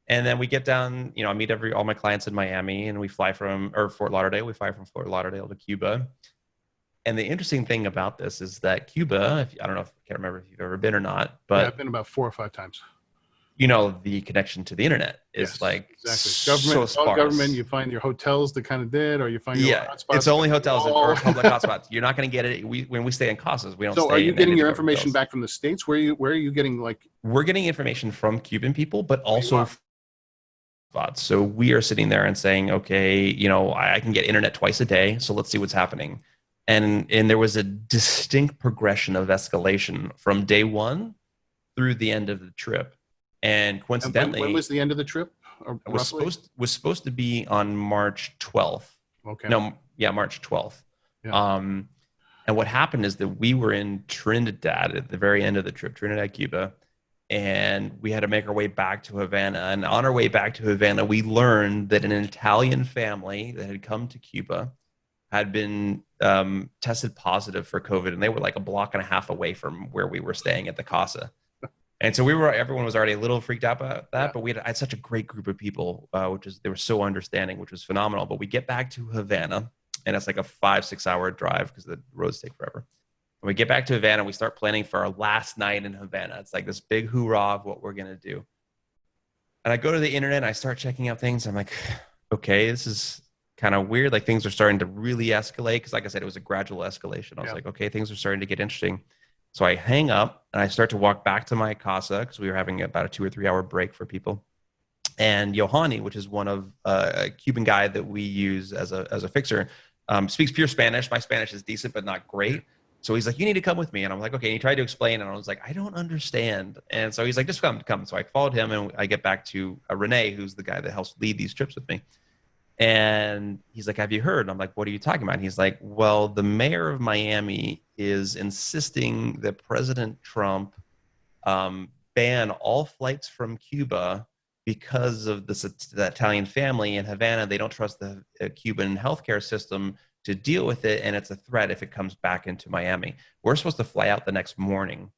And then we get down, I meet all my clients in Miami, and we fly from Fort Lauderdale. We fly from Fort Lauderdale to Cuba. And the interesting thing about this is that Cuba, I don't know, I can't remember if you've ever been or not, but I've been about 4 or 5 times. The connection to the internet is exactly. Government, so sparse. Government, you find your hotels that kind of did, or you find your hotspots. It's only hotels or public hotspots. You're not going to get it. When we stay in casas, we don't. So, stay are you getting your information hotels. back from the States? Where are you getting We're getting information from Cuban people, but also spots. So we are sitting there and saying, okay, I can get internet twice a day, so let's see what's happening. And there was a distinct progression of escalation from day one through the end of the trip. And coincidentally, when was the end of the trip? It was supposed to be on March 12th. Okay. No, yeah, March 12th. Yeah. And what happened is that we were in Trinidad at the very end of the trip, Trinidad, Cuba, and we had to make our way back to Havana. And on our way back to Havana, we learned that an Italian family that had come to Cuba had been tested positive for COVID, and they were like a block and a half away from where we were staying at the casa. And so everyone was already a little freaked out about that, but I had such a great group of people, they were so understanding, which was phenomenal. But we get back to Havana, and it's like a 5-6 hour drive because the roads take forever. When we get back to Havana, we start planning for our last night in Havana. It's like this big hoorah of what we're going to do. And I go to the internet, and I start checking out things. I'm like, okay, this is kind of weird. Like, things are starting to really escalate because, like I said, it was a gradual escalation. I was like, okay, things are starting to get interesting. So I hang up and I start to walk back to my casa because we were having about a 2 or 3 hour break for people. And Yohani, which is one of a Cuban guy that we use as a fixer, speaks pure Spanish. My Spanish is decent, but not great. So he's like, you need to come with me. And I'm like, okay. And he tried to explain, and I was like, I don't understand. And so he's like, just come. So I followed him, and I get back to Renee, who's the guy that helps lead these trips with me. And he's like, have you heard? And I'm like, what are you talking about? And he's like, well, the mayor of Miami is insisting that President Trump ban all flights from Cuba because of the Italian family in Havana. They don't trust the Cuban healthcare system to deal with it, and it's a threat if it comes back into Miami. We're supposed to fly out the next morning.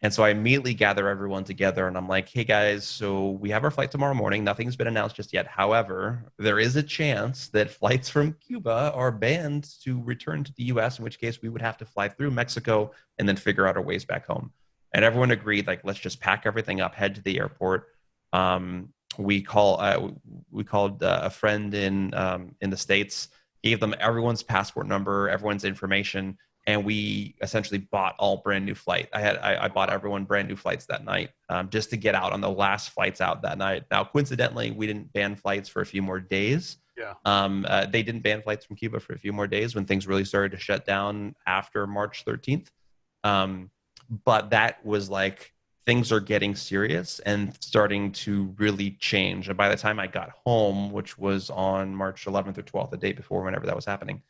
And so I immediately gather everyone together and I'm like, hey guys, so we have our flight tomorrow morning. Nothing's been announced just yet. However, there is a chance that flights from Cuba are banned to return to the US, in which case we would have to fly through Mexico and then figure out our ways back home. And everyone agreed, like, let's just pack everything up, head to the airport. We called a friend in the States, gave them everyone's passport number, everyone's information, and we essentially bought all brand new flight. I bought everyone brand new flights that night, just to get out on the last flights out that night. Now, coincidentally, we didn't ban flights for a few more days. Yeah. They didn't ban flights from Cuba for a few more days when things really started to shut down after March 13th. But that was like, things are getting serious and starting to really change. And by the time I got home, which was on March 11th or 12th, the day before, whenever that was happening,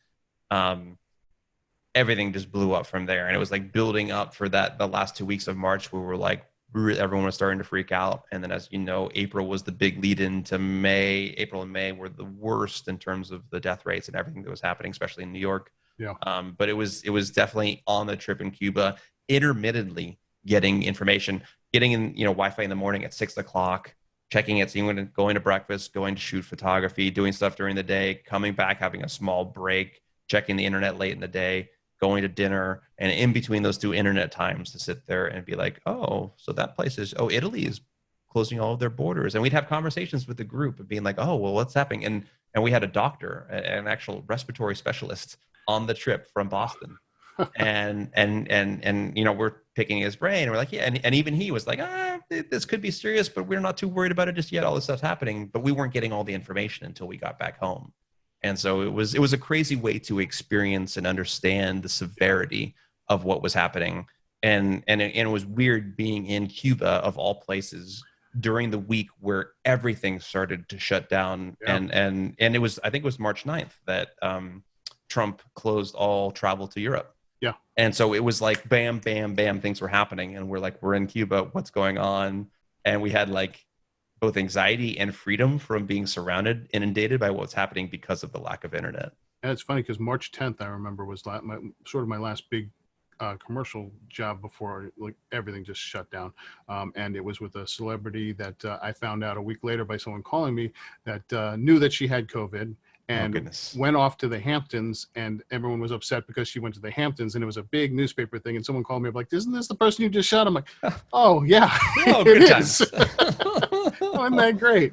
everything just blew up from there. And it was like building up for the last 2 weeks of March, where we're like, everyone was starting to freak out. And then, as you know, April was the big lead into May. April and May were the worst in terms of the death rates and everything that was happening, especially in New York. Yeah. But it was definitely on the trip in Cuba, intermittently getting information, getting in, Wi-Fi in the morning at 6 o'clock, checking it, seeing going to breakfast, going to shoot photography, doing stuff during the day, coming back, having a small break, checking the internet late in the day, going to dinner, and in between those two internet times to sit there and be like, oh, so that place is, Italy is closing all of their borders. And we'd have conversations with the group of being like, oh, well, what's happening? And we had a doctor, an actual respiratory specialist on the trip from Boston. and we're picking his brain, and we're like, yeah, and even he was like, this could be serious, but we're not too worried about it just yet. All this stuff's happening, but we weren't getting all the information until we got back home. And so it was a crazy way to experience and understand the severity of what was happening. And it was weird being in Cuba, of all places, during the week where everything started to shut down. Yeah. And it was, I think it was March 9th that Trump closed all travel to Europe. Yeah. And so it was like, bam, bam, bam, things were happening. And we're like, we're in Cuba, what's going on? And we had like both anxiety and freedom from being surrounded, inundated by what's happening because of the lack of internet. And it's funny because March 10th, I remember, was my last big commercial job before like everything just shut down. And it was with a celebrity that I found out a week later by someone calling me that knew that she had COVID and went off to the Hamptons, and everyone was upset because she went to the Hamptons, and it was a big newspaper thing. And someone called me up like, isn't this the person you just shot? I'm like, oh yeah, Oh, it good is. times. Isn't that great?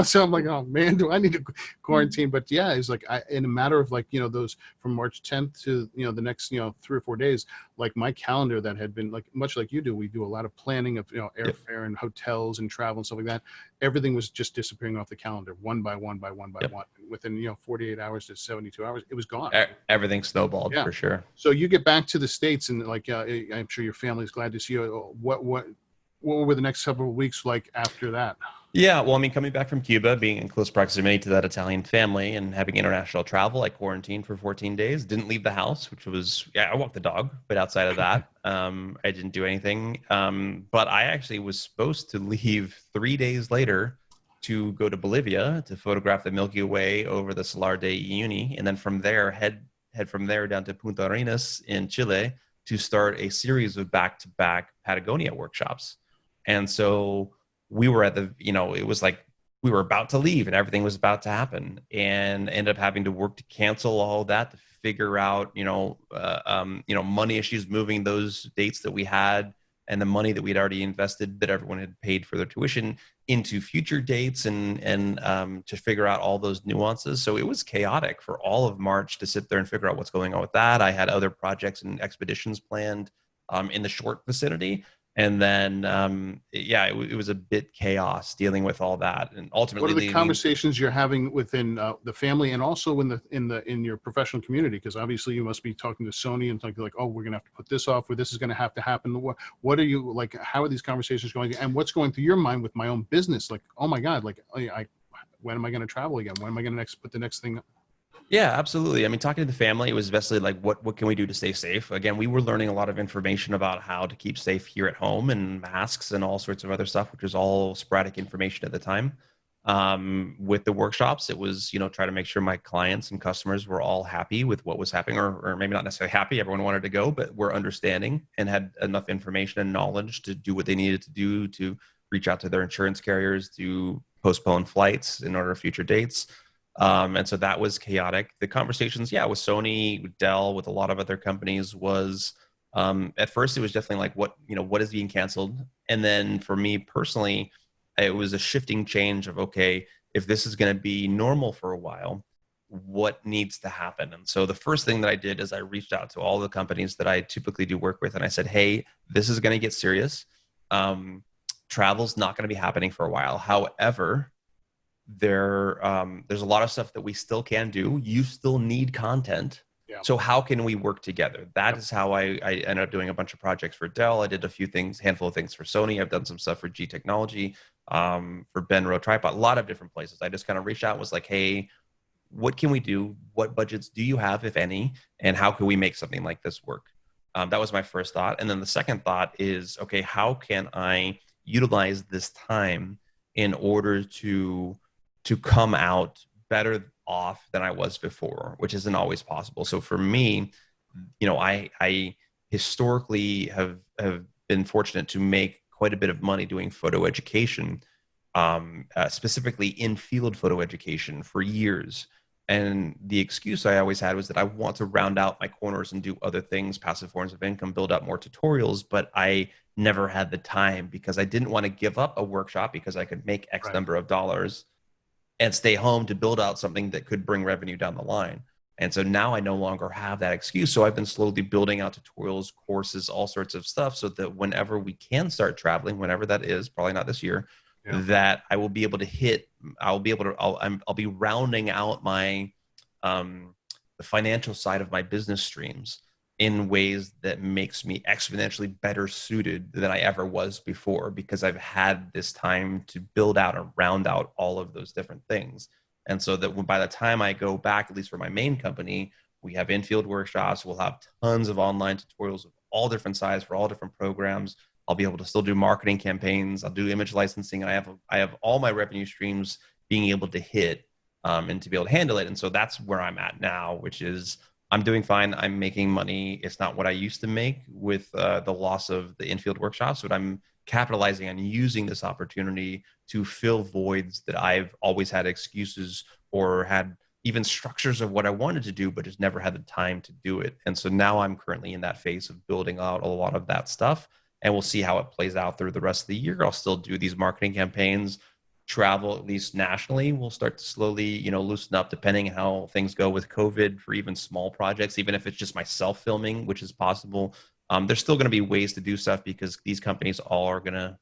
So I'm like, oh man, do I need to quarantine? But yeah, it's like in a matter of like, those from March 10th to, the next, 3 or 4 days, like my calendar that had been like, much like you do, we do a lot of planning of, airfare and hotels and travel and stuff like that. Everything was just disappearing off the calendar one by one by one by one. Within, 48 hours to 72 hours, it was gone. Everything snowballed, for sure. So you get back to the States, and like, I'm sure your family's glad to see you. What were the next several weeks like after that? Yeah, well, I mean, coming back from Cuba, being in close proximity to that Italian family and having international travel, I quarantined for 14 days, didn't leave the house, which was, I walked the dog, but outside of that, I didn't do anything. But I actually was supposed to leave 3 days later to go to Bolivia to photograph the Milky Way over the Salar de Uyuni, and then from there, head from there down to Punta Arenas in Chile to start a series of back-to-back Patagonia workshops. And so we were at it was like we were about to leave and everything was about to happen, and ended up having to work to cancel all of that, to figure out, money issues, moving those dates that we had and the money that we'd already invested, that everyone had paid for their tuition, into future dates, and to figure out all those nuances. So it was chaotic for all of March to sit there and figure out what's going on with that. I had other projects and expeditions planned in the short vicinity. And then, it was a bit chaos dealing with all that. And ultimately, what are the conversations you're having within the family, and also in your professional community? Because obviously you must be talking to Sony and talking like, oh, we're going to have to put this off, or this is going to have to happen. What are you like? How are these conversations going? And what's going through your mind with my own business? Like, oh my God, like when am I going to travel again? When am I going to put the next thing? Yeah, absolutely. I mean, talking to the family, it was basically like, what can we do to stay safe? Again, we were learning a lot of information about how to keep safe here at home and masks and all sorts of other stuff, which was all sporadic information at the time. With the workshops, it was, try to make sure my clients and customers were all happy with what was happening, or maybe not necessarily happy. Everyone wanted to go, but were understanding and had enough information and knowledge to do what they needed to do to reach out to their insurance carriers to postpone flights in order of future dates. And so that was chaotic. The conversations, with Sony, with Dell, with a lot of other companies was, at first it was definitely like, what is being canceled? And then for me personally, it was a shifting change of, okay, if this is going to be normal for a while, what needs to happen? And so the first thing that I did is I reached out to all the companies that I typically do work with. And I said, hey, this is going to get serious. Travel's not going to be happening for a while. However, there's a lot of stuff that we still can do. You still need content. Yeah. So how can we work together? That is how I ended up doing a bunch of projects for Dell. I did a few things, handful of things for Sony. I've done some stuff for G Technology, for Benro Tripod, a lot of different places. I just kind of reached out and was like, hey, what can we do? What budgets do you have, if any? And how can we make something like this work? That was my first thought. And then the second thought is, okay, how can I utilize this time in order to come out better off than I was before, which isn't always possible. So for me, I historically have been fortunate to make quite a bit of money doing photo education, specifically in-field photo education for years. And the excuse I always had was that I want to round out my corners and do other things, passive forms of income, build up more tutorials, but I never had the time because I didn't want to give up a workshop because I could make X number of dollars and stay home to build out something that could bring revenue down the line. And so now I no longer have that excuse. So I've been slowly building out tutorials, courses, all sorts of stuff so that whenever we can start traveling, whenever that is, probably not this year, that I will be able to I'll be rounding out my, the financial side of my business streams in ways that makes me exponentially better suited than I ever was before, because I've had this time to build out and round out all of those different things. And so that by the time I go back, at least for my main company, we have in-field workshops. We'll have tons of online tutorials of all different sizes for all different programs. I'll be able to still do marketing campaigns. I'll do image licensing. And I have all my revenue streams being able to hit and to be able to handle it. And so that's where I'm at now, which is I'm doing fine. I'm making money. It's not what I used to make with the loss of the in-field workshops, but I'm capitalizing on using this opportunity to fill voids that I've always had excuses or had even structures of what I wanted to do, but just never had the time to do it. And so now I'm currently in that phase of building out a lot of that stuff, and we'll see how it plays out through the rest of the year. I'll still do these marketing campaigns, travel at least nationally. We'll start to slowly, loosen up depending on how things go with COVID for even small projects, even if it's just myself filming, which is possible. There's still going to be ways to do stuff because these companies all are going to,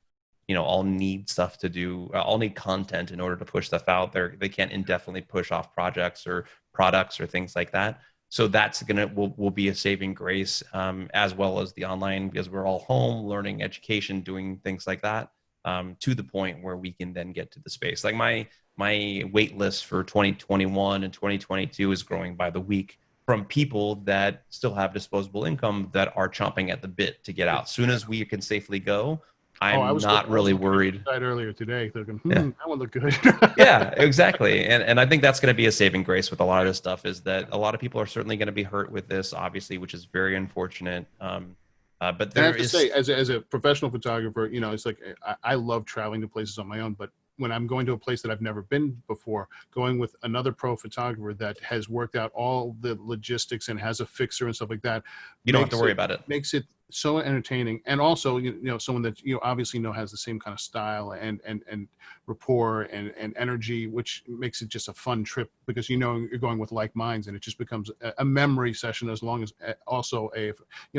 all need stuff to do, all need content in order to push stuff out there. They can't indefinitely push off projects or products or things like that. So that's will be a saving grace, as well as the online, because we're all home learning education, doing things like that. To the point where we can then get to the space. Like my wait list for 2021 and 2022 is growing by the week from people that still have disposable income that are chomping at the bit to get out. As soon as we can safely go, I'm not really worried. I was earlier today, thinking, that one looked good. Yeah, exactly. And I think that's going to be a saving grace with a lot of this stuff, is that a lot of people are certainly going to be hurt with this, obviously, which is very unfortunate. But I have to say, as a professional photographer, it's like I love traveling to places on my own. But when I'm going to a place that I've never been before, going with another pro photographer that has worked out all the logistics and has a fixer and stuff like that, you don't have to worry about it. Makes it so entertaining, and also someone that obviously has the same kind of style and rapport and energy, which makes it just a fun trip because you're going with like minds, and it just becomes a memory session, as long as also a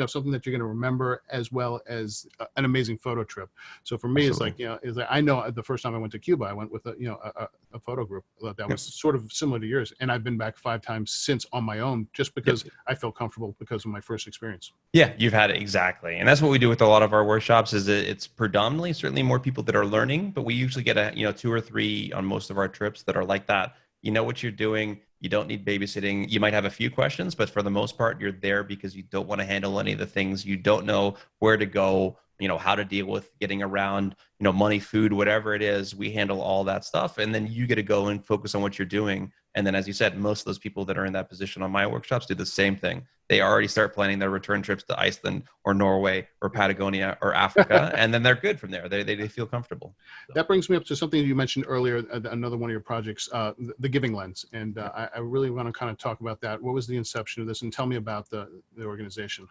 something that you're going to remember, as well as an amazing photo trip. So for me, Absolutely. It's like I know the first time I went to Cuba, I went with a photo group that was sort of similar to yours, and I've been back 5 times since on my own, just because I felt comfortable because of my first experience. Yeah, you've had exactly Exactly. And that's what we do with a lot of our workshops is that it's predominantly certainly more people that are learning, but we usually get two or three on most of our trips that are like that. You know what you're doing. You don't need babysitting. You might have a few questions, but for the most part, you're there because you don't want to handle any of the things. You don't know where to go, how to deal with getting around, money, food, whatever it is. We handle all that stuff. And then you get to go and focus on what you're doing. And then, as you said, most of those people that are in that position on my workshops do the same thing. They already start planning their return trips to Iceland or Norway or Patagonia or Africa, and then they're good from there. They feel comfortable. So. That brings me up to something you mentioned earlier, another one of your projects, the Giving Lens. And I really want to kind of talk about that. What was the inception of this? And tell me about the organization.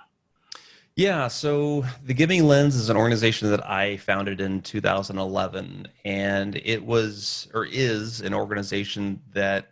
Yeah, so the Giving Lens is an organization that I founded in 2011, and it was or is an organization that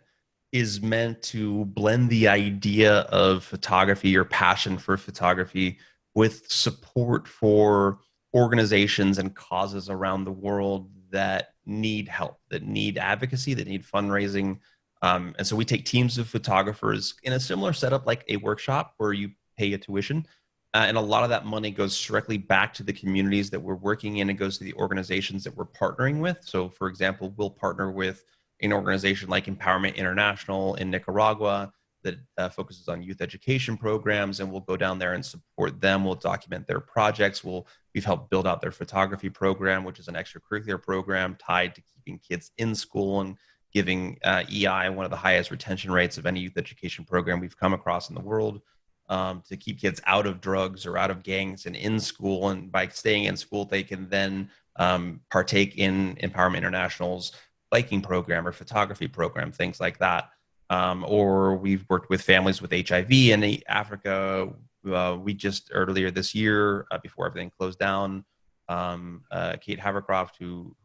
is meant to blend the idea of photography or passion for photography with support for organizations and causes around the world that need help, that need advocacy, that need fundraising. And so we take teams of photographers in a similar setup like a workshop where you pay a tuition. And a lot of that money goes directly back to the communities that we're working in. It goes to the organizations that we're partnering with. So, for example, we'll partner with an organization like Empowerment International in Nicaragua that focuses on youth education programs, and we'll go down there and support them. We'll document their projects. We've helped build out their photography program, which is an extracurricular program tied to keeping kids in school and giving EI one of the highest retention rates of any youth education program we've come across in the world. To keep kids out of drugs or out of gangs and in school. And by staying in school, they can then partake in Empowerment International's biking program or photography program, things like that. Or we've worked with families with HIV in Africa. We just earlier this year, before everything closed down, Kate Havercroft, who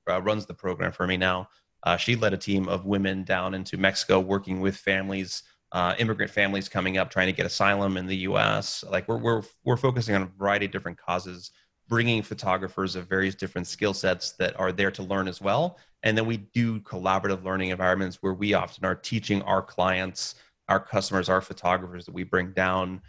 runs the program for me now, she led a team of women down into Mexico working with families, immigrant families coming up trying to get asylum in the U.S. Like we're focusing on a variety of different causes, bringing photographers of various different skill sets that are there to learn as well. And then we do collaborative learning environments where we often are teaching our clients, our customers, our photographers that we bring down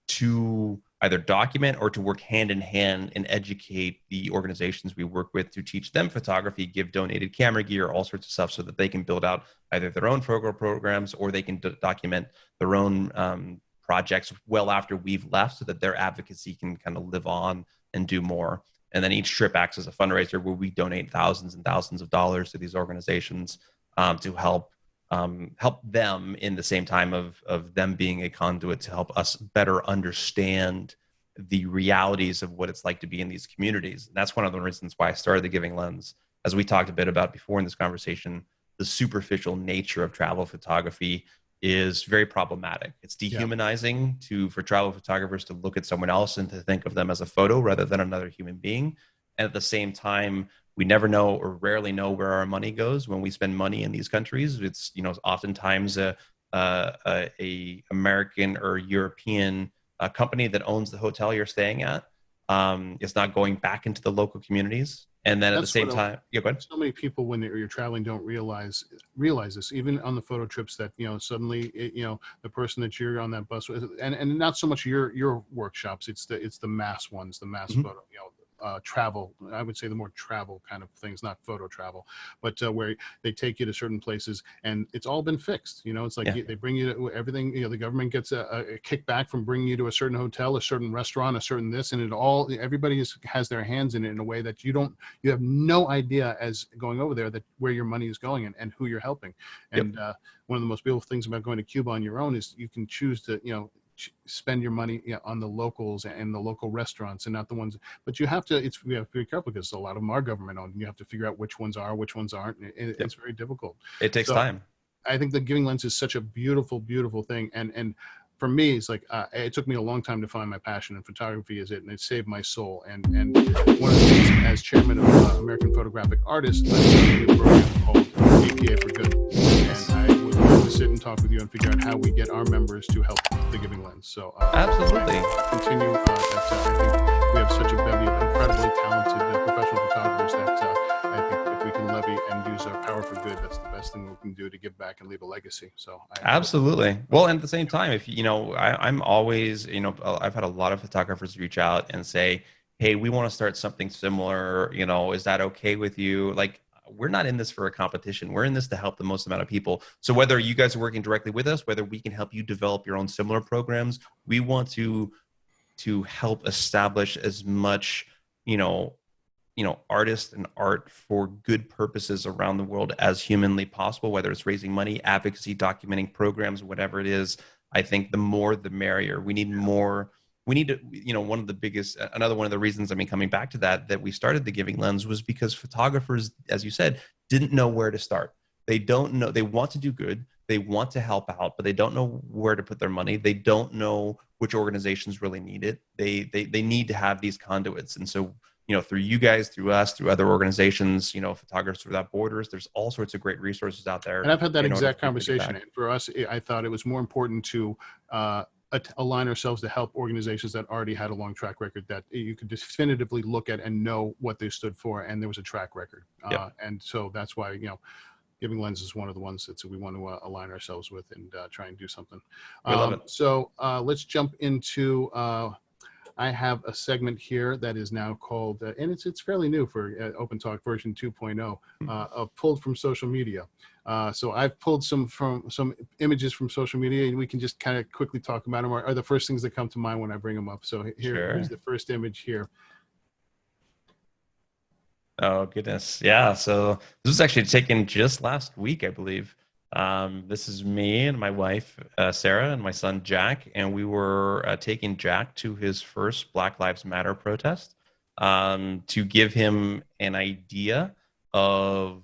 to either document or to work hand in hand and educate the organizations we work with to teach them photography, give donated camera gear, all sorts of stuff so that they can build out either their own programs or they can document their own projects well after we've left so that their advocacy can kind of live on and do more. And then each trip acts as a fundraiser where we donate thousands and thousands of dollars to these organizations to help them in the same time of them being a conduit to help us better understand the realities of what it's like to be in these communities. And that's one of the reasons why I started the Giving Lens. As we talked a bit about before in this conversation, the superficial nature of travel photography is very problematic. It's dehumanizing for travel photographers to look at someone else and to think of them as a photo rather than another human being. And at the same time, we never know or rarely know where our money goes when we spend money in these countries. It's oftentimes a American or European company that owns the hotel you're staying at. It's not going back into the local communities. And then at the same time, go ahead. So many people when you're traveling don't realize this, even on the photo trips, that suddenly the person that you're on that bus with, and not so much your workshops, it's the mass ones, the mass photo, travel. I would say the more travel kind of things, not photo travel, but where they take you to certain places and it's all been fixed. It's like they bring you to everything. The government gets a kickback from bringing you to a certain hotel, a certain restaurant, a certain this, and everybody has their hands in it in a way that you have no idea as going over there that where your money is going and who you're helping. And one of the most beautiful things about going to Cuba on your own is you can choose to spend your money on the locals and the local restaurants and not the ones, but we have to be careful because a lot of them are government owned and you have to figure out which ones are, which ones aren't. It's very difficult. It takes time. I think the Giving Lens is such a beautiful, beautiful thing. And for me, it's like, it took me a long time to find my passion, and photography is it, and it saved my soul. And one of the things, as chairman of American Photographic Artists, I started a program called APA for Good. And I would love to sit and talk with you and figure out how we get our members to help the Giving Lens. So absolutely. Continue. I think we have such a bevy of incredibly talented professional photographers that I think if we can levy and use is a power for good. That's the best thing we can do to give back and leave a legacy. So Absolutely. Well, and at the same time, if you know, I'm always, you know, I've had a lot of photographers reach out and say, "Hey, we want to start something similar. You know, is that okay with you?" Like, we're not in this for a competition. We're in this to help the most amount of people. So whether you guys are working directly with us, whether we can help you develop your own similar programs, we want to help establish as much, you know, artists and art for good purposes around the world as humanly possible, whether it's raising money, advocacy, documenting programs, whatever it is. I think the more the merrier. We need more. We need to, you know, another one of the reasons, I mean, coming back to that we started the Giving Lens was because photographers, as you said, didn't know where to start. They don't know, they want to do good, they want to help out, but they don't know where to put their money. They don't know which organizations really need it. They need to have these conduits. And so, you know, through you guys, through us, through other organizations, you know, Photographers Without Borders, there's all sorts of great resources out there. And I've had that exact conversation. And for us, I thought it was more important to align ourselves to help organizations that already had a long track record that you could definitively look at and know what they stood for, and there was a track record. Yep. And so that's why, you know, Giving Lens is one of the ones that we want to align ourselves with and try and do something. We love it. So let's jump into. I have a segment here that is now called, and it's fairly new for Open Talk version 2.0, pulled from social media. So I've pulled some images from social media, and we can just kind of quickly talk about them, or the first things that come to mind when I bring them up. So here's the first image here. Oh, goodness. Yeah. So this was actually taken just last week, I believe. This is me and my wife, Sarah, and my son, Jack. And we were taking Jack to his first Black Lives Matter protest to give him an idea of,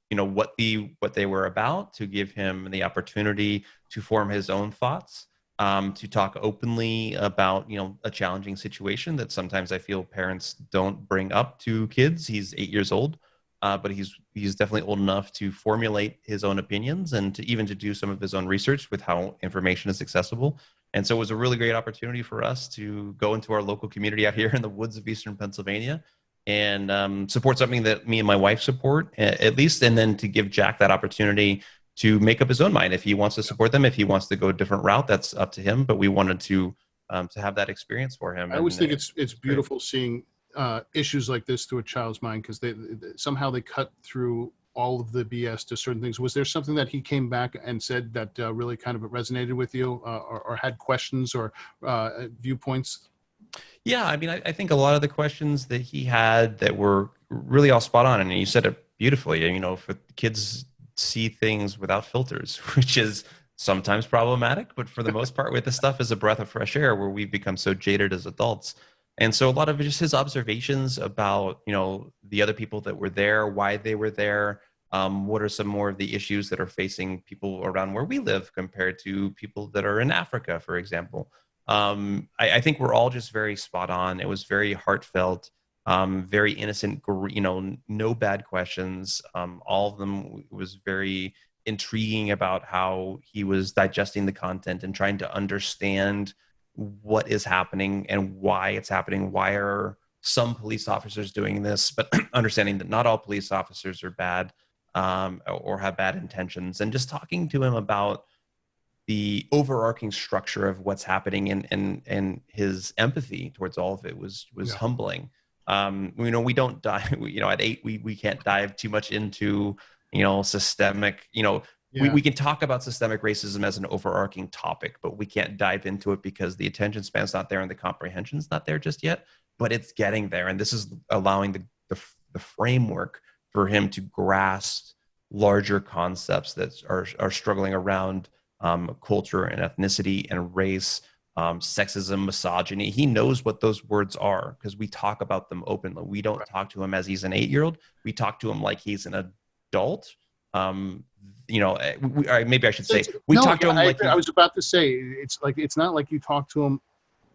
you know, what they were about, to give him the opportunity to form his own thoughts, to talk openly about, you know, a challenging situation that sometimes I feel parents don't bring up to kids. He's 8 years old. But he's definitely old enough to formulate his own opinions and to even to do some of his own research with how information is accessible. And so it was a really great opportunity for us to go into our local community out here in the woods of Eastern Pennsylvania and support something that me and my wife support, at least, and then to give Jack that opportunity to make up his own mind. If he wants to support them, if he wants to go a different route, that's up to him. But we wanted to have that experience for him. I always think it's beautiful seeing issues like this through a child's mind, because they somehow they cut through all of the BS to certain things. Was there something that he came back and said that really kind of resonated with you, or had questions or viewpoints? Yeah, I mean, I think a lot of the questions that he had that were really all spot on, and you said it beautifully. You know, for kids see things without filters, which is sometimes problematic, but for the most part, with this stuff is a breath of fresh air where we've become so jaded as adults. And so a lot of it, just his observations about, you know, the other people that were there, why they were there, what are some more of the issues that are facing people around where we live compared to people that are in Africa, for example. I think we're all just very spot on. It was very heartfelt, very innocent, you know, no bad questions. All of them was very intriguing about how he was digesting the content and trying to understand what is happening and why it's happening. Why are some police officers doing this? But understanding that not all police officers are bad or have bad intentions, and just talking to him about the overarching structure of what's happening and his empathy towards all of it was humbling. You know, we don't dive, you know, at 8, we can't dive too much into, you know, systemic, you know, we can talk about systemic racism as an overarching topic, but we can't dive into it because the attention span's not there and the comprehension's not there just yet, but it's getting there. And this is allowing the framework for him to grasp larger concepts that are struggling around culture and ethnicity and race, sexism, misogyny. He knows what those words are because we talk about them openly. We don't talk to him as he's an 8-year-old. We talk to him like he's an adult. You know, maybe I should say we talk to him like I was about to say, it's not like you talk to him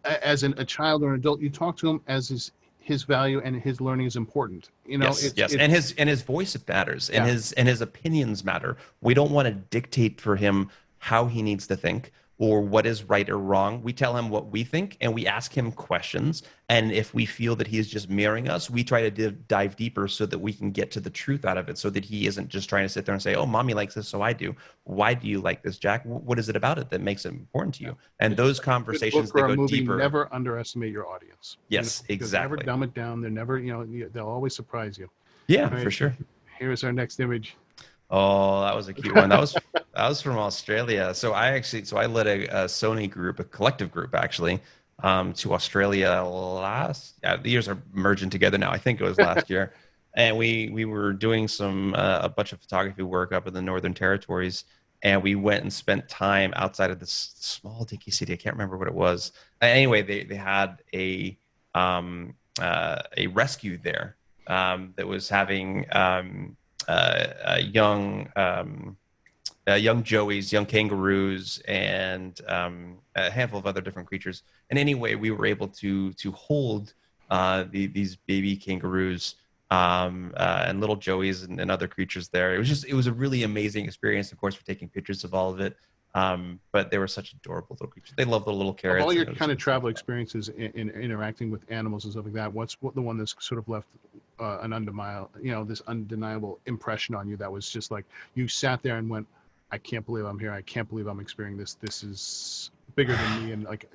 as a child or an adult. You talk to him as his value and his learning is important. You know, yes. And his voice matters, and his opinions matter. We don't want to dictate for him how he needs to think. or what is right or wrong. We tell him what we think and we ask him questions. And if we feel that he is just mirroring us, we try to dive deeper so that we can get to the truth out of it, so that he isn't just trying to sit there and say, oh, mommy likes this, so I do. Why do you like this, Jack? What is it about it that makes it important to you? And It's just those like a good conversations, book they or a go movie. deeper. Never underestimate your audience. Yes, Because never exactly. dumb it down. They're never, they'll always surprise you. Yeah, All for right. sure. Here's our next image. Oh, that was a cute one. That was from Australia. So I led a Sony group, a collective group actually, to Australia the years are merging together now. I think it was last year. And we were doing a bunch of photography work up in the Northern Territories, and we went and spent time outside of this small dinky city. I can't remember what it was. Anyway, they had a rescue there that was having young joeys, young kangaroos, and a handful of other different creatures. And anyway, we were able to hold these baby kangaroos and little joeys and other creatures there. It was a really amazing experience. Of course, we're taking pictures of all of it. But they were such adorable little creatures. They love the little Of all carrots. your And it kind of was so travel fun. experiences in interacting with animals and stuff like that, what's the one that's sort of left an undeniable, this undeniable impression on you that was just like you sat there and went, I can't believe I'm here. I can't believe I'm experiencing this. This is bigger than me. And like,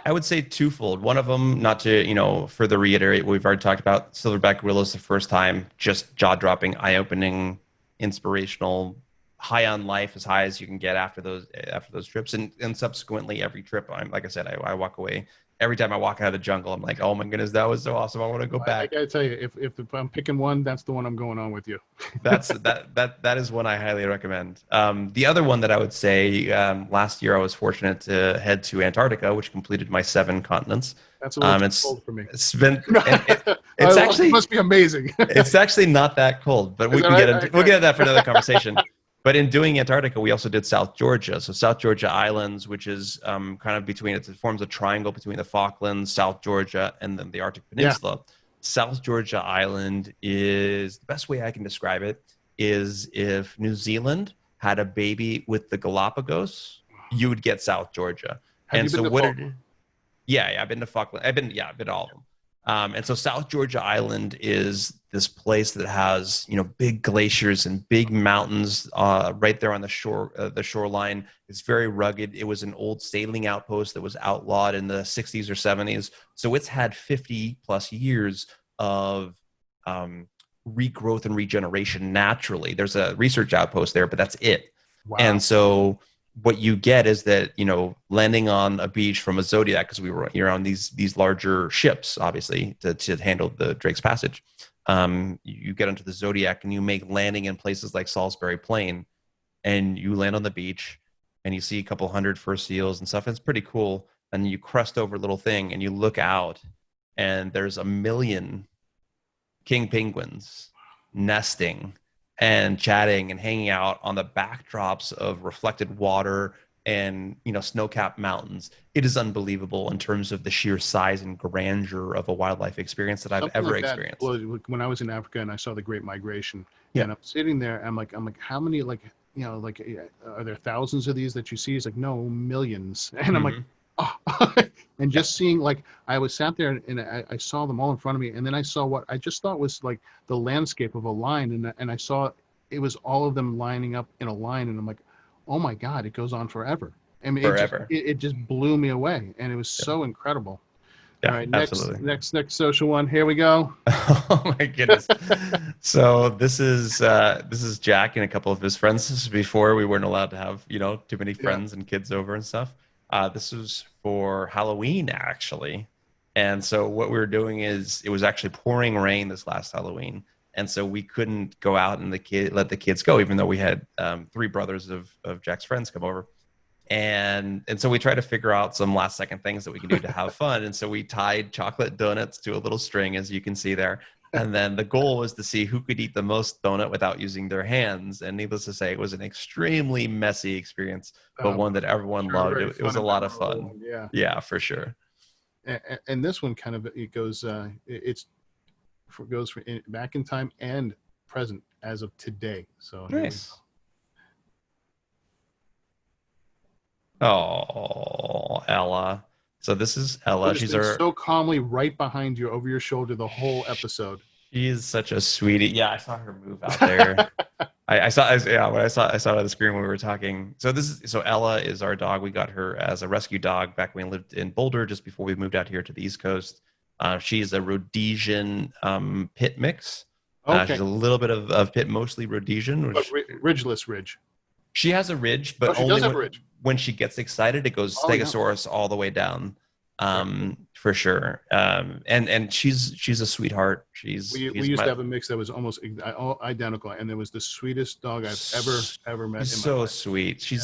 I would say twofold. One of them, not to, further reiterate what we've already talked about, silverback gorillas the first time, just jaw-dropping, eye-opening, inspirational, high on life, as high as you can get after those trips. And subsequently every trip, like I said, I walk away. Every time I walk out of the jungle, I'm like, oh my goodness, that was so awesome. I want to go I back. gotta tell you, if I'm picking one, that's the one I'm going on with you. That is one I highly recommend. The other one that I would say, last year I was fortunate to head to Antarctica, which completed my 7 continents. That's a little too It's cold for me. it's been it's It actually must be amazing. it's actually not that cold, but Is we that can right? we'll Okay. get into that for another conversation. But in doing Antarctica, we also did South Georgia. So South Georgia Islands, which is kind of it forms a triangle between the Falklands, South Georgia, and then the Arctic Yeah. Peninsula. South Georgia Island is the best way I can describe it is if New Zealand had a baby with the Galapagos, you would get South Georgia. Have And you been so to what Falkland? it yeah, I've been to Falkland. I've been to all of them. And so South Georgia Island is this place that has, big glaciers and big mountains right there on the shoreline. It's very rugged. It was an old sailing outpost that was outlawed in the 60s or 70s. So it's had 50 plus years of regrowth and regeneration naturally. There's a research outpost there, but that's it. And Wow. so what you get is that landing on a beach from a Zodiac, because you're on these larger ships obviously to handle the Drake's Passage. You get onto the Zodiac and you make landing in places like Salisbury Plain, and you land on the beach and you see a couple hundred fur seals and stuff. It's pretty cool. And you crest over a little thing and you look out and there's a million king penguins nesting and chatting and hanging out on the backdrops of reflected water and snow-capped mountains. It is unbelievable in terms of the sheer size and grandeur of a wildlife experience that I've Something ever like that. experienced. Well, when I was in Africa and I saw the Great Migration, Yeah. and I'm sitting there, I'm like, how many, like, are there thousands of these that you see? It's like, no, millions. And I'm like, Mhm. oh. And Yeah. just seeing, like, I was sat there and I saw them all in front of me, and then I saw what I just thought was like the landscape of a line, and I saw it was all of them lining up in a line, and I'm like, oh my God, it goes on forever. I mean, Forever. it just blew me away, and it was Yeah. so incredible. All Yeah, right, absolutely. next social one. Here we go. Oh my goodness. So this is Jack and a couple of his friends. This is before we weren't allowed to have, too many Yeah. friends and kids over and stuff. This was for Halloween actually. And so what we were doing is it was actually pouring rain this last Halloween. And so we couldn't go out and let the kids go, even though we had 3 brothers of Jack's friends come over. And so we tried to figure out some last second things that we can do to have fun. And so we tied chocolate donuts to a little string, as you can see there. And then the goal was to see who could eat the most donut without using their hands. And needless to say, it was an extremely messy experience, but one that everyone Sure, loved. very It was fun a and lot of memorable fun. one. Yeah. Yeah, for sure. And this one kind of it goes goes back in time and present as of today. So here we go. Nice. Oh, Ella. So this is Ella. She's Listening our so calmly right behind you over your shoulder the whole episode. she is such a sweetie. Yeah, I saw her move out there. Yeah, when I saw it on the screen when we were talking. So Ella is our dog. We got her as a rescue dog back when we lived in Boulder, just before we moved out here to the East Coast. She's a Rhodesian pit mix. She's Okay, a little bit of pit, mostly Rhodesian, but which ridgeless ridge. she has a ridge, Oh, but she only does have a ridge. when she gets excited, it goes Oh yeah, Stegosaurus all the way down, very cool. for sure. And she's a sweetheart. We She's used to my have a mix that was almost identical, and it was the sweetest dog I've ever met she's in my so life. sweet. Yeah.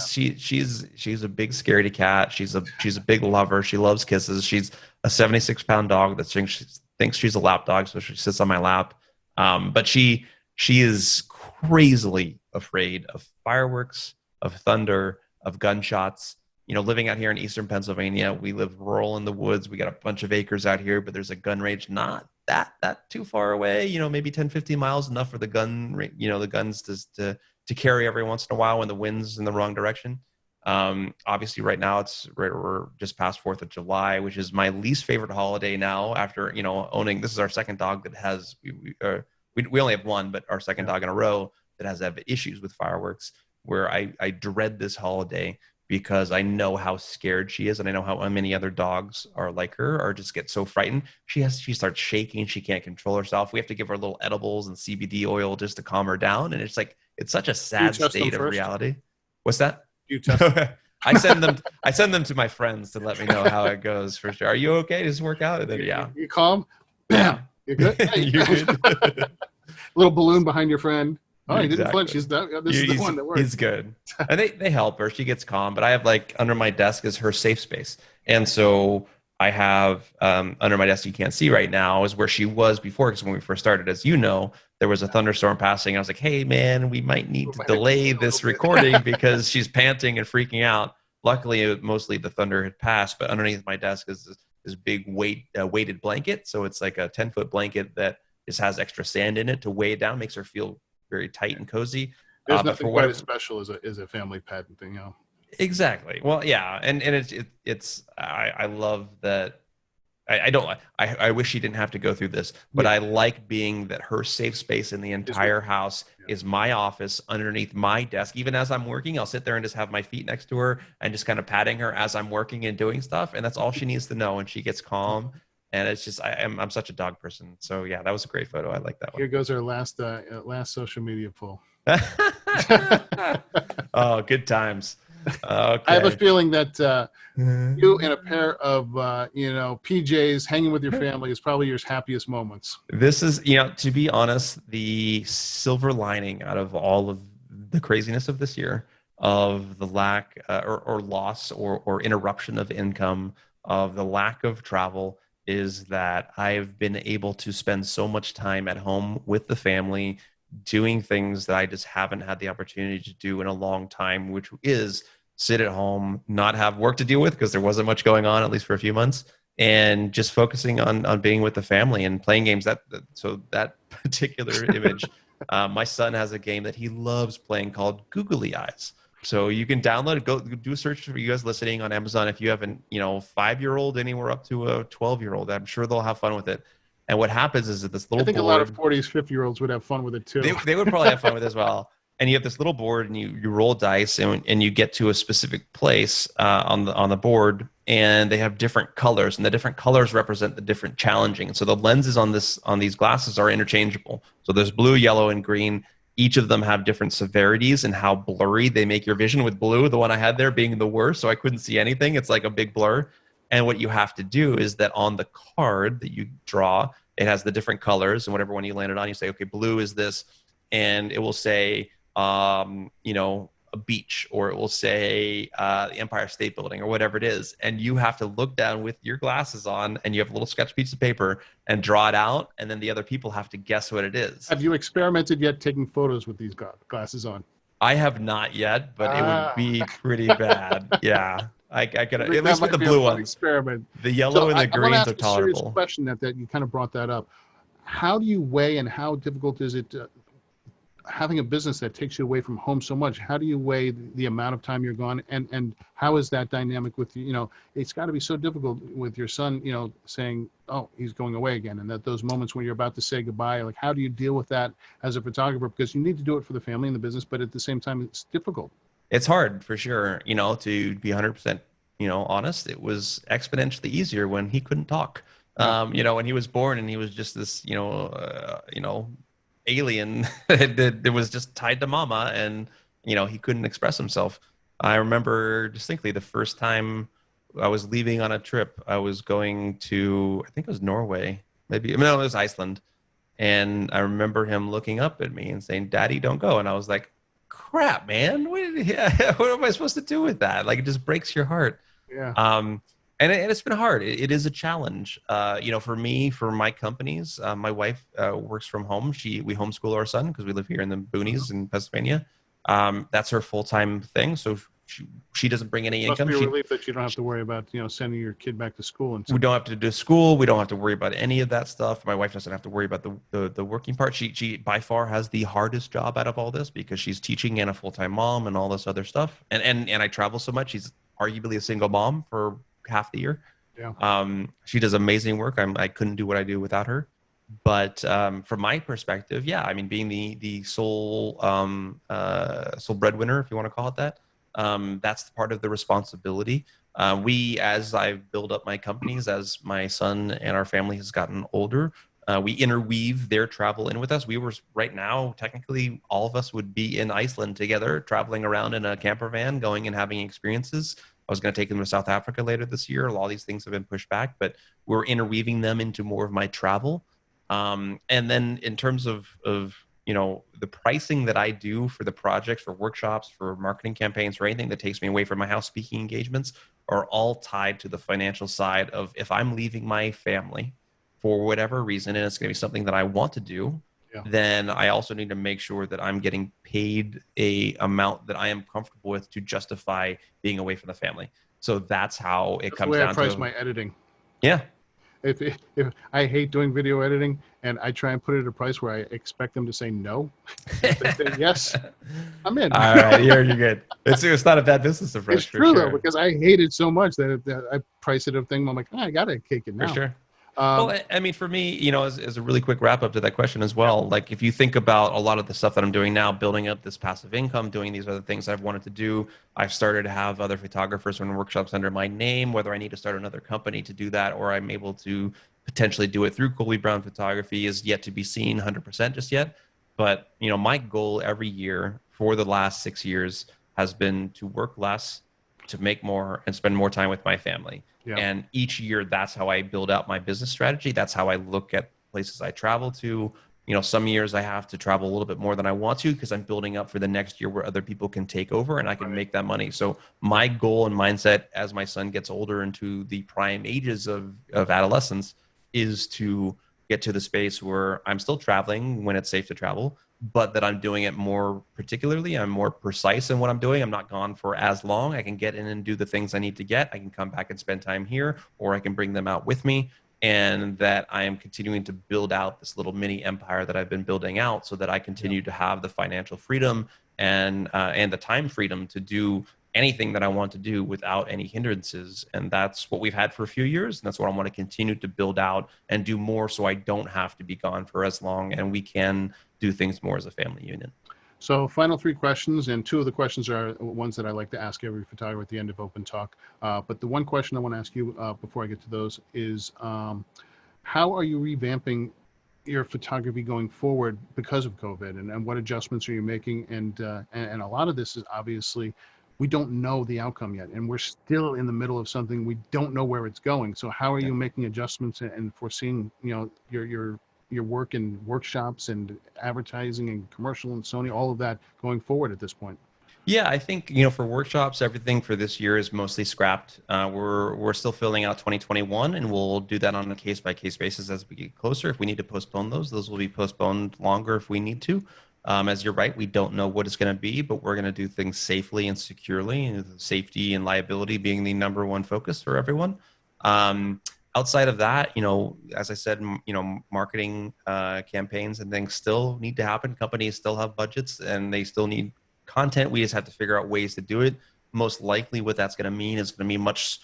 She's a big scaredy cat. She's a big lover. She loves kisses. She's a 76-pound dog that thinks she's a lap dog, so she sits on my lap. But she is crazily afraid of fireworks, of thunder, of gunshots. You know, living out here in eastern Pennsylvania, we live rural in the woods. We got a bunch of acres out here, but there's a gun range not that too far away. You know, maybe 10, 15 miles, enough for the the guns to carry every once in a while when the wind's in the wrong direction. Obviously, right now we're just past 4th of July, which is my least favorite holiday now. After owning, this is our second dog that has we only have one, but our second dog in a row that has had issues with fireworks. Where I dread this holiday because I know how scared she is, and I know how many other dogs are like her, or just get so frightened. She starts shaking. She can't control herself. We have to give her little edibles and CBD oil just to calm her down. And it's like, it's such a Do you sad test them state of first? reality. What's that? Do you test them? I send them to my friends to let me know how it goes for sure. Are you okay? Does it work out? And then, yeah. You calm? Yeah. You're good? Hey. You're good. Little balloon behind your friend. Oh, he didn't Exactly. flinch. This is the one that works. He's good. And they help her. She gets calm. But I have, like, under my desk is her safe space. And so I have under my desk, you can't see right now, is where she was before. Because when we first started, as you know, there was a thunderstorm passing. I was like, hey, man, we might need to delay this recording because she's panting and freaking out. Luckily, mostly the thunder had passed. But underneath my desk is this big weighted blanket. So it's like a 10-foot blanket that just has extra sand in it to weigh it down, makes her feel very tight and cozy. There's nothing quite as special as a family pet thing, you know. Exactly. Well, yeah, and it's I love that. I wish she didn't have to go through this, but I like being that her safe space in the entire house is my office underneath my desk. Even as I'm working, I'll sit there and just have my feet next to her and just kind of patting her as I'm working and doing stuff, and that's all she needs to know. And she gets calm. And it's just I'm such a dog person. So yeah, that was a great photo. I like that one. Here goes our last social media poll. Oh, good times. Okay. I have a feeling that you in a pair of PJs hanging with your family is probably your happiest moments. This is, to be honest, the silver lining out of all of the craziness of this year, of the lack or loss or interruption of income, of the lack of travel, is that I've been able to spend so much time at home with the family doing things that I just haven't had the opportunity to do in a long time, which is sit at home, not have work to deal with because there wasn't much going on, at least for a few months, and just focusing on being with the family and playing games. So that particular image, my son has a game that he loves playing called Googly Eyes. So you can download it, go do a search for you guys listening on Amazon. If you have an 5-year-old anywhere up to a 12-year-old, I'm sure they'll have fun with it. And what happens is that this little board, a lot of 40s, 50-year-olds would have fun with it too. They would probably have fun with it as well. And you have this little board, and you roll dice, and you get to a specific place on the board, and they have different colors, and the different colors represent the different challenging. And so the lenses on these glasses are interchangeable. So there's blue, yellow, and green. Each of them have different severities and how blurry they make your vision, with blue, the one I had there, being the worst. So I couldn't see anything. It's like a big blur. And what you have to do is that on the card that you draw, it has the different colors, and whatever one you landed on, you say, okay, blue is this. And it will say, a beach, or it will say the Empire State Building, or whatever it is. And you have to look down with your glasses on, and you have a little sketch piece of paper and draw it out. And then the other people have to guess what it is. Have you experimented yet taking photos with these glasses on? I have not yet, but it would be pretty bad. Yeah. I could, at least with the blue ones. Experiment. The yellow and the greens are tolerable. I want to ask a serious question that you kind of brought that up. How do you weigh, and how difficult is it having a business that takes you away from home so much, how do you weigh the amount of time you're gone, and how is that dynamic with you? It's got to be so difficult with your son, saying, oh, he's going away again, and that those moments when you're about to say goodbye, like how do you deal with that as a photographer? Because you need to do it for the family and the business, but at the same time, it's difficult. It's hard for sure, to be 100%, honest. It was exponentially easier when he couldn't talk. Yeah. When he was born and he was just this, alien that was just tied to mama, and he couldn't express himself. I remember distinctly the first time I was leaving on a trip. I was going to, I think it was Norway, maybe, no, it was Iceland. And I remember him looking up at me and saying, "Daddy, don't go." And I was like, crap, man, what am I supposed to do with that? Like, it just breaks your heart. Yeah. And it's been hard. It is a challenge. For me, for my companies, my wife works from home. We homeschool our son because we live here in the boonies in Pennsylvania. That's her full-time thing. So she doesn't bring any Must income. be a relief that you don't have to worry about, sending your kid back to school. And we don't have to do school. We don't have to worry about any of that stuff. My wife doesn't have to worry about the working part. She by far has the hardest job out of all this because she's teaching and a full-time mom and all this other stuff. And I travel so much. She's arguably a single mom for half the year. Yeah. She does amazing work. I couldn't do what I do without her. But from my perspective, yeah, I mean, being the sole breadwinner, if you want to call it that, that's part of the responsibility. As I build up my companies, as my son and our family has gotten older, we interweave their travel in with us. We were right now, technically, all of us would be in Iceland together, traveling around in a camper van, going and having experiences. I was going to take them to South Africa later this year. A lot of these things have been pushed back, but we're interweaving them into more of my travel. And then in terms of the pricing that I do for the projects, for workshops, for marketing campaigns, for anything that takes me away from my house, speaking engagements are all tied to the financial side of if I'm leaving my family for whatever reason, and it's going to be something that I want to do, then I also need to make sure that I'm getting paid a amount that I am comfortable with to justify being away from the family. So that's how it comes the way down I price to my editing. Yeah. If I hate doing video editing and I try and put it at a price where I expect them to say no, if they say yes, I'm in. All right, you're good. It's not a bad business approach. It's true though, because I hate it so much that I price it a thing. I'm like, I gotta take it now. For sure. Well, I mean, for me, as a really quick wrap up to that question as well, like if you think about a lot of the stuff that I'm doing now, building up this passive income, doing these other things I've wanted to do, I've started to have other photographers run workshops under my name, whether I need to start another company to do that, or I'm able to potentially do it through Colby Brown Photography is yet to be seen 100% just yet. But, my goal every year for the last 6 years has been to work less, to make more, and spend more time with my family. Yeah. And each year, that's how I build out my business strategy. That's how I look at places I travel to. Some years I have to travel a little bit more than I want to because I'm building up for the next year where other people can take over and I can make that money. So my goal and mindset as my son gets older into the prime ages of adolescence is to get to the space where I'm still traveling when it's safe to travel, but that I'm doing it more particularly. I'm more precise in what I'm doing. I'm not gone for as long. I can get in and do the things I need to get. I can come back and spend time here, or I can bring them out with me. And that I am continuing to build out this little mini empire that I've been building out so that I continue to have the financial freedom and the time freedom to do anything that I want to do without any hindrances. And that's what we've had for a few years. And that's what I want to continue to build out and do more so I don't have to be gone for as long and we can do things more as a family unit. So final 3 questions, and 2 of the questions are ones that I like to ask every photographer at the end of Open Talk. But the one question I want to ask you before I get to those is, how are you revamping your photography going forward because of COVID, and what adjustments are you making? And a lot of this is obviously, we don't know the outcome yet, and we're still in the middle of something. We don't know where it's going. So how are you making adjustments and foreseeing, your work in workshops and advertising and commercial and Sony, all of that going forward at this point? Yeah, I think, for workshops, everything for this year is mostly scrapped. We're still filling out 2021, and we'll do that on a case-by-case basis as we get closer. If we need to postpone those will be postponed longer if we need to. As you're right, we don't know what it's going to be, but we're going to do things safely and securely, and safety and liability being the number one focus for everyone. outside of that, as I said, marketing campaigns and things still need to happen. Companies still have budgets and they still need content. We just have to figure out ways to do it. Most likely what that's going to mean is going to be much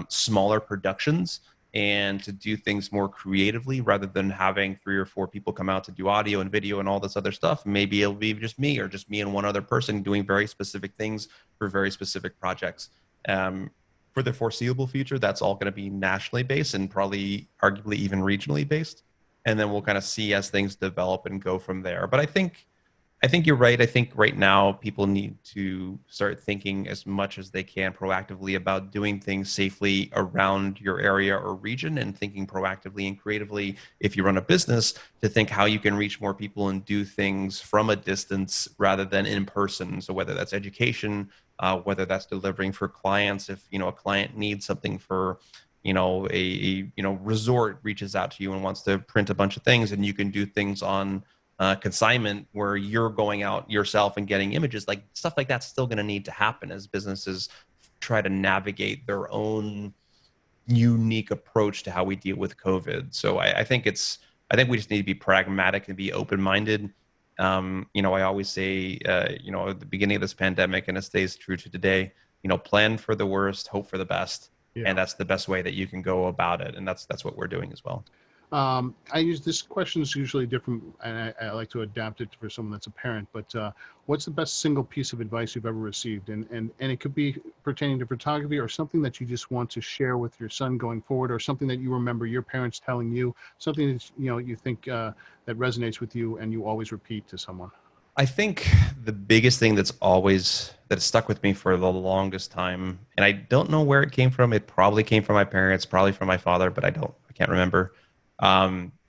smaller productions and to do things more creatively rather than having 3 or 4 people come out to do audio and video and all this other stuff. Maybe it'll be just me or just me and one other person doing very specific things for very specific projects. For the foreseeable future, that's all going to be nationally based and probably arguably even regionally based. And then we'll kind of see as things develop and go from there. But I think you're right. I think right now people need to start thinking as much as they can proactively about doing things safely around your area or region and thinking proactively and creatively if you run a business to think how you can reach more people and do things from a distance rather than in person. So whether that's education, whether that's delivering for clients, if a client needs something for a resort reaches out to you and wants to print a bunch of things and you can do things on consignment where you're going out yourself and getting images, like stuff like that's still going to need to happen as businesses try to navigate their own unique approach to how we deal with COVID. So I think we just need to be pragmatic and be open-minded. I always say, at the beginning of this pandemic, and it stays true to today, plan for the worst, hope for the best. Yeah. And that's the best way that you can go about it. And that's what we're doing as well. I use this question is usually different, and I like to adapt it for someone that's a parent. But what's the best single piece of advice you've ever received? And it could be pertaining to photography or something that you just want to share with your son going forward, or something that you remember your parents telling you, something that you think that resonates with you and you always repeat to someone. I think the biggest thing that stuck with me for the longest time, and I don't know where it came from. It probably came from my parents, probably from my father, but I can't remember.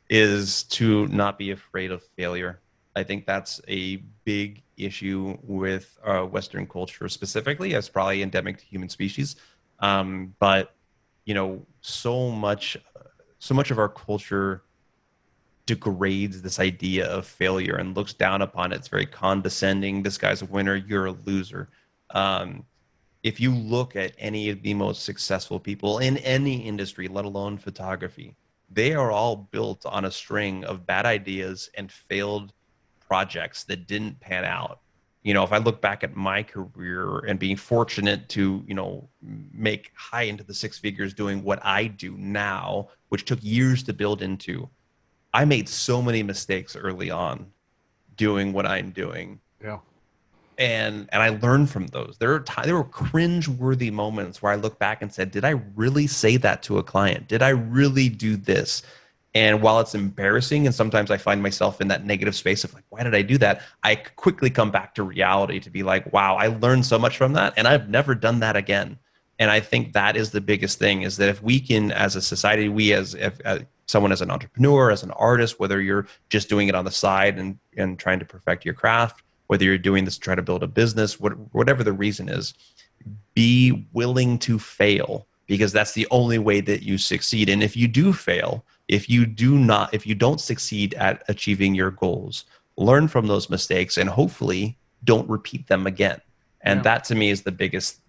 Is to not be afraid of failure. I think that's a big issue with Western culture specifically. It's probably endemic to human species. But so much of our culture degrades this idea of failure and looks down upon it. It's very condescending. This guy's a winner, you're a loser. If you look at any of the most successful people in any industry, let alone photography, they are all built on a string of bad ideas and failed projects that didn't pan out. If I look back at my career and being fortunate to, make high into the 6 figures doing what I do now, which took years to build into, I made so many mistakes early on doing what I'm doing. Yeah. And I learned from those. There were cringe-worthy moments where I look back and said, did I really say that to a client? Did I really do this? And while it's embarrassing, and sometimes I find myself in that negative space of like, why did I do that? I quickly come back to reality to be like, wow, I learned so much from that, and I've never done that again. And I think that is the biggest thing, is that if we can, as a society, if someone as an entrepreneur, as an artist, whether you're just doing it on the side and trying to perfect your craft, whether you're doing this to try to build a business, whatever the reason is, be willing to fail, because that's the only way that you succeed. And if you do fail, if you don't succeed at achieving your goals, learn from those mistakes and hopefully don't repeat them again. And that to me is the biggest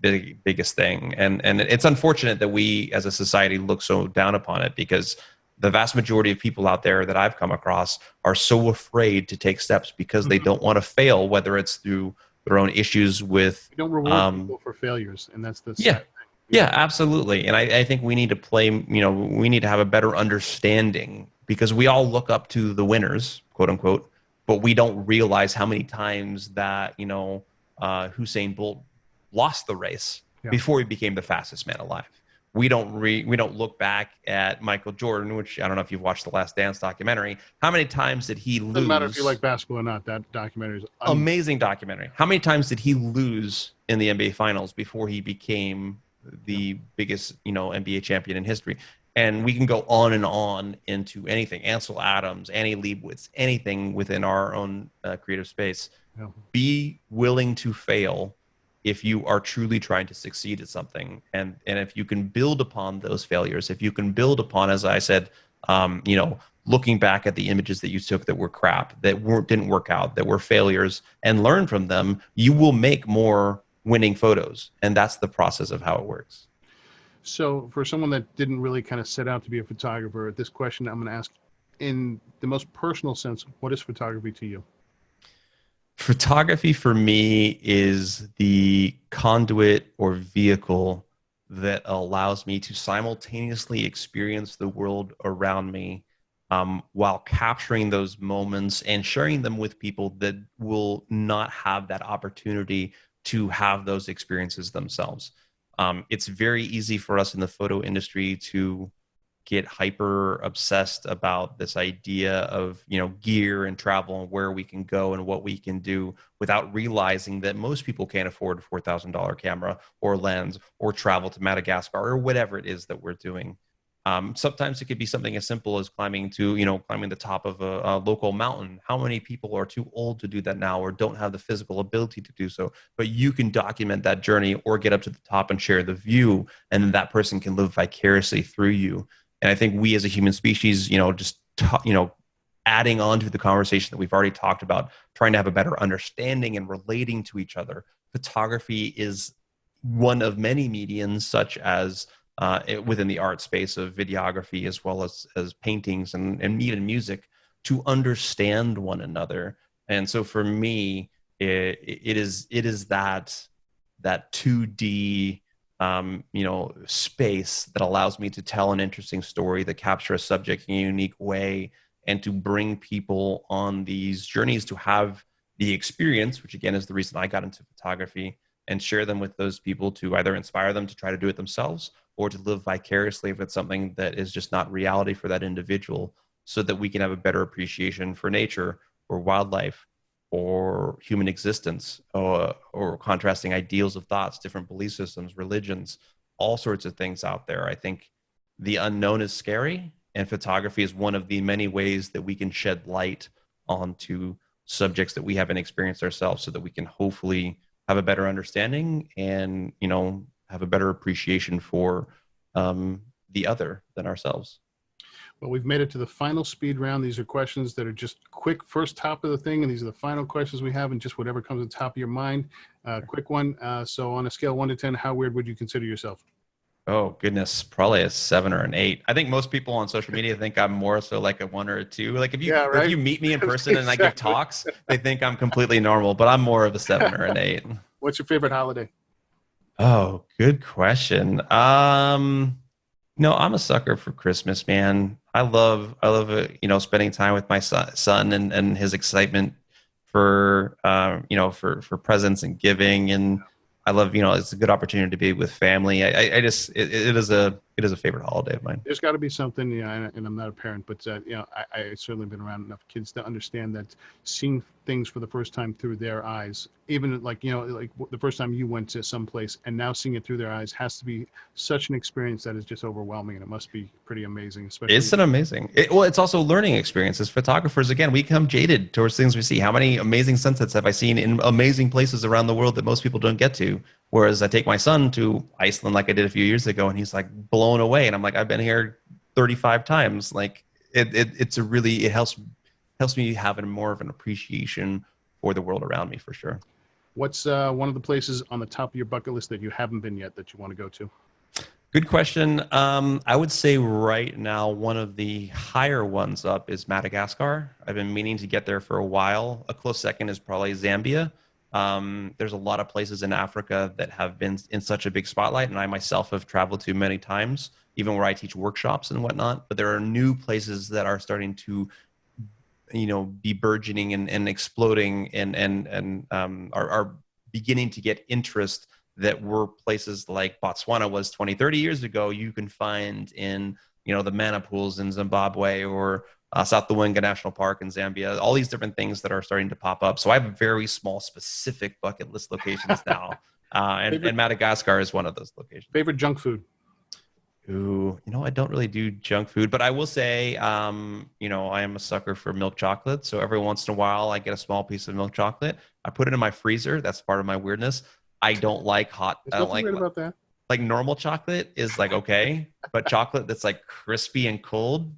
thing. And it's unfortunate that we as a society look so down upon it, because the vast majority of people out there that I've come across are so afraid to take steps because they don't want to fail, whether it's through their own issues with. You don't reward people for failures, and that's the sad thing. Yeah, absolutely. And I think we need to we need to have a better understanding, because we all look up to the winners, quote unquote, but we don't realize how many times that, Usain Bolt lost the race before he became the fastest man alive. We don't look back at Michael Jordan, which I don't know if you've watched the Last Dance documentary. How many times did he lose? Doesn't matter if you like basketball or not. That documentary is amazing documentary. How many times did he lose in the NBA Finals before he became the biggest, NBA champion in history? And we can go on and on into anything. Ansel Adams, Annie Leibovitz, anything within our own creative space. Yeah. Be willing to fail if you are truly trying to succeed at something. And if you can build upon those failures, if you can build upon, as I said, looking back at the images that you took that were crap, that didn't work out, that were failures, and learn from them, you will make more winning photos. And that's the process of how it works. So for someone that didn't really kind of set out to be a photographer, this question I'm going to ask in the most personal sense, what is photography to you? Photography for me is the conduit or vehicle that allows me to simultaneously experience the world around me, while capturing those moments and sharing them with people that will not have that opportunity to have those experiences themselves. It's very easy for us in the photo industry to get hyper obsessed about this idea of, gear and travel and where we can go and what we can do, without realizing that most people can't afford a $4,000 camera or lens or travel to Madagascar or whatever it is that we're doing. Sometimes it could be something as simple as climbing the top of a local mountain. How many people are too old to do that now or don't have the physical ability to do so? But you can document that journey or get up to the top and share the view, and then that person can live vicariously through you. And I think we as a human species, adding on to the conversation that we've already talked about, trying to have a better understanding and relating to each other. Photography is one of many mediums, such as within the art space of videography, as well as paintings and even music, to understand one another. And so for me, it is that 2D space that allows me to tell an interesting story, that capture a subject in a unique way, and to bring people on these journeys to have the experience, which again is the reason I got into photography, and share them with those people to either inspire them to try to do it themselves or to live vicariously if it's something that is just not reality for that individual, so that we can have a better appreciation for nature or wildlife or human existence, or contrasting ideals of thoughts, different belief systems, religions, all sorts of things out there. I think the unknown is scary, and photography is one of the many ways that we can shed light onto subjects that we haven't experienced ourselves, so that we can hopefully have a better understanding and, have a better appreciation for the other than ourselves. Well, we've made it to the final speed round. These are questions that are just quick, first top of the thing, and these are the final questions we have, and just whatever comes to the top of your mind. Quick one. So on a scale of 1 to 10, how weird would you consider yourself? Oh goodness, probably a 7 or an 8. I think most people on social media think I'm more so like a 1 or a 2. Like if you Yeah, if right? you meet me in person and I give Exactly. talks, they think I'm completely normal, but I'm more of a 7 or an 8. What's your favorite holiday? Oh, good question. No, I'm a sucker for Christmas, man. I love spending time with my son and his excitement for for presents and giving. And I love, it's a good opportunity to be with family. I just it is a favorite holiday of mine. There's got to be something, and I'm not a parent, but I certainly been around enough kids to understand that seeing things for the first time through their eyes, even like like the first time you went to some place and now seeing it through their eyes, has to be such an experience that is just overwhelming, and it must be pretty amazing, especially. It's an amazing. Well, it's also learning experience. As photographers, again, we become jaded towards things we see. How many amazing sunsets have I seen in amazing places around the world that most people don't get to? Whereas I take my son to Iceland, like I did a few years ago, and he's like blown away. And I'm like, I've been here 35 times. Like it helps me have more of an appreciation for the world around me, for sure. What's one of the places on the top of your bucket list that you haven't been yet that you want to go to? Good question. I would say right now, one of the higher ones up is Madagascar. I've been meaning to get there for a while. A close second is probably Zambia. There's a lot of places in Africa that have been in such a big spotlight, and I myself have traveled to many times, even where I teach workshops and whatnot. But there are new places that are starting to, be burgeoning and exploding, and are beginning to get interest, that were places like Botswana was 20, 30 years ago, you can find in, the mana pools in Zimbabwe, or South Luangwa National Park in Zambia, all these different things that are starting to pop up. So I have very small, specific bucket list locations now. Favorite And Madagascar is one of those locations. favorite junk food? Ooh, I don't really do junk food, but I will say, I am a sucker for milk chocolate. So every once in a while, I get a small piece of milk chocolate. I put it in my freezer. That's part of my weirdness. I don't like hot. There's I don't nothing weird about that. like normal chocolate is like okay, but chocolate that's like crispy and cold.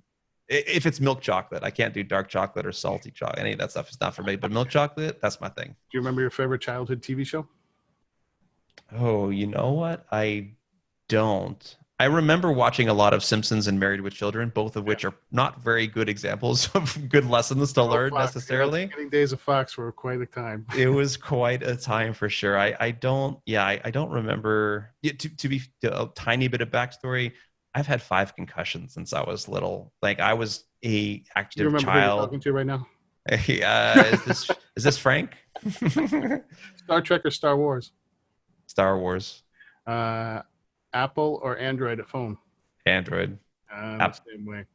If it's milk chocolate, I can't do dark chocolate or salty chocolate. Any of that stuff is not for me. But milk chocolate, that's my thing. Do you remember your favorite childhood TV show? Oh, you know what? I don't. I remember watching a lot of Simpsons and Married with Children, both of which are not very good examples of good lessons to Oh, learn Fox. Yeah, the necessarily. beginning days of Fox were quite a time. It was quite a time for sure. I don't, yeah, I don't remember. Yeah, to be a tiny bit of backstory, I've had 5 concussions since I was little. Like I was a You active remember who you're child. talking to right now? Is this Frank? Star Trek or Star Wars? Star Wars, Uh, Apple or Android phone? Android. The same way.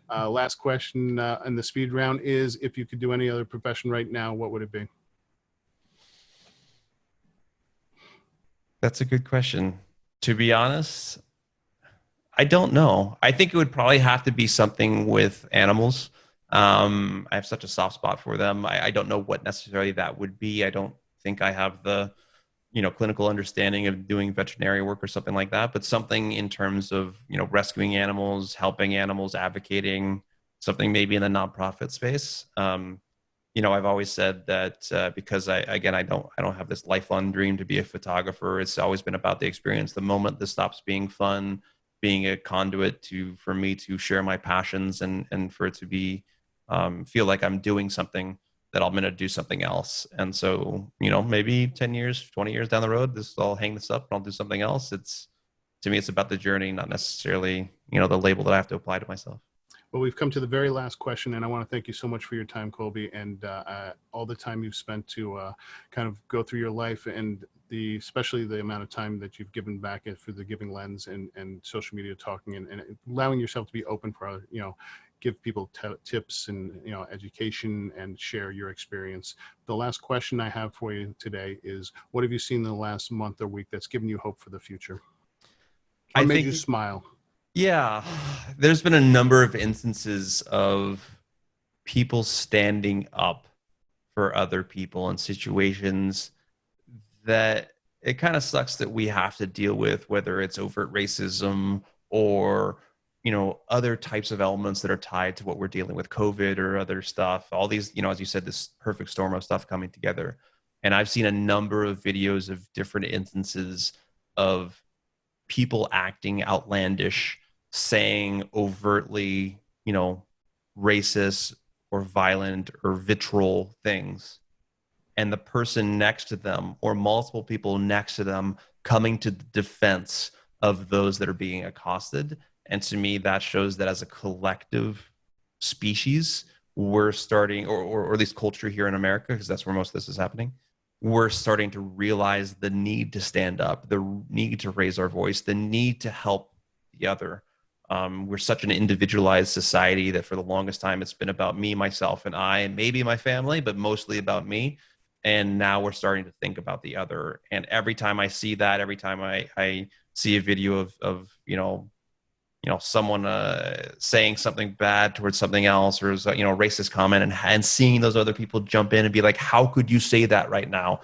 Last question in the speed round is, if you could do any other profession right now, what would it be? That's a good question. To be honest, I don't know. I think it would probably have to be something with animals. I have such a soft spot for them. I don't know what necessarily that would be. I don't think I have the, clinical understanding of doing veterinary work or something like that, but something in terms of, rescuing animals, helping animals, advocating, something maybe in the nonprofit space. I've always said that because I don't have this lifelong dream to be a photographer. It's always been about the experience. The moment this stops being fun, being a conduit for me to share my passions and for it to be feel like I'm doing something, that I'm going to do something else. And so, maybe 10 years, 20 years down the road, I'll hang this up and I'll do something else. To me, it's about the journey, not necessarily, the label that I have to apply to myself. Well, we've come to the very last question, and I want to thank you so much for your time, Colby, and all the time you've spent to kind of go through your life, and especially the amount of time that you've given back through the Giving Lens and social media talking, and allowing yourself to be open for, give people tips and, education, and share your experience. The last question I have for you today is, what have you seen in the last month or week that's given you hope for the future, or made you smile? Yeah, there's been a number of instances of people standing up for other people in situations that it kind of sucks that we have to deal with, whether it's overt racism or, other types of elements that are tied to what we're dealing with, COVID or other stuff. All these, as you said, this perfect storm of stuff coming together. And I've seen a number of videos of different instances of people acting outlandish, saying overtly, racist or violent or vitriol things. And the person next to them or multiple people next to them coming to the defense of those that are being accosted. And to me, that shows that as a collective species, we're starting, or at least culture here in America, because that's where most of this is happening, we're starting to realize the need to stand up, the need to raise our voice, the need to help the other. We're such an individualized society that for the longest time it's been about me, myself, and I, and maybe my family, but mostly about me. And now we're starting to think about the other. And every time I see that, every time I see a video of someone saying something bad towards something else, or racist comment, and seeing those other people jump in and be like, how could you say that right now?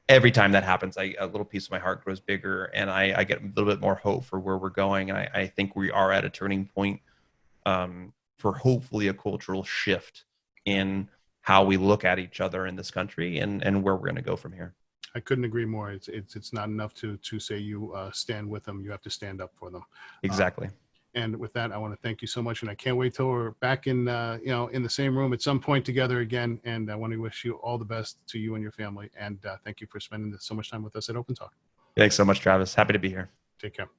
Every time that happens, a little piece of my heart grows bigger, and I get a little bit more hope for where we're going. And I think we are at a turning point for hopefully a cultural shift in how we look at each other in this country, and where we're going to go from here. I couldn't agree more. It's not enough to say you stand with them. You have to stand up for them. Exactly. And with that, I want to thank you so much. And I can't wait till we're back in, in the same room at some point together again. And I want to wish you all the best to you and your family. And thank you for spending so much time with us at Open Talk. Thanks so much, Travis. Happy to be here. Take care.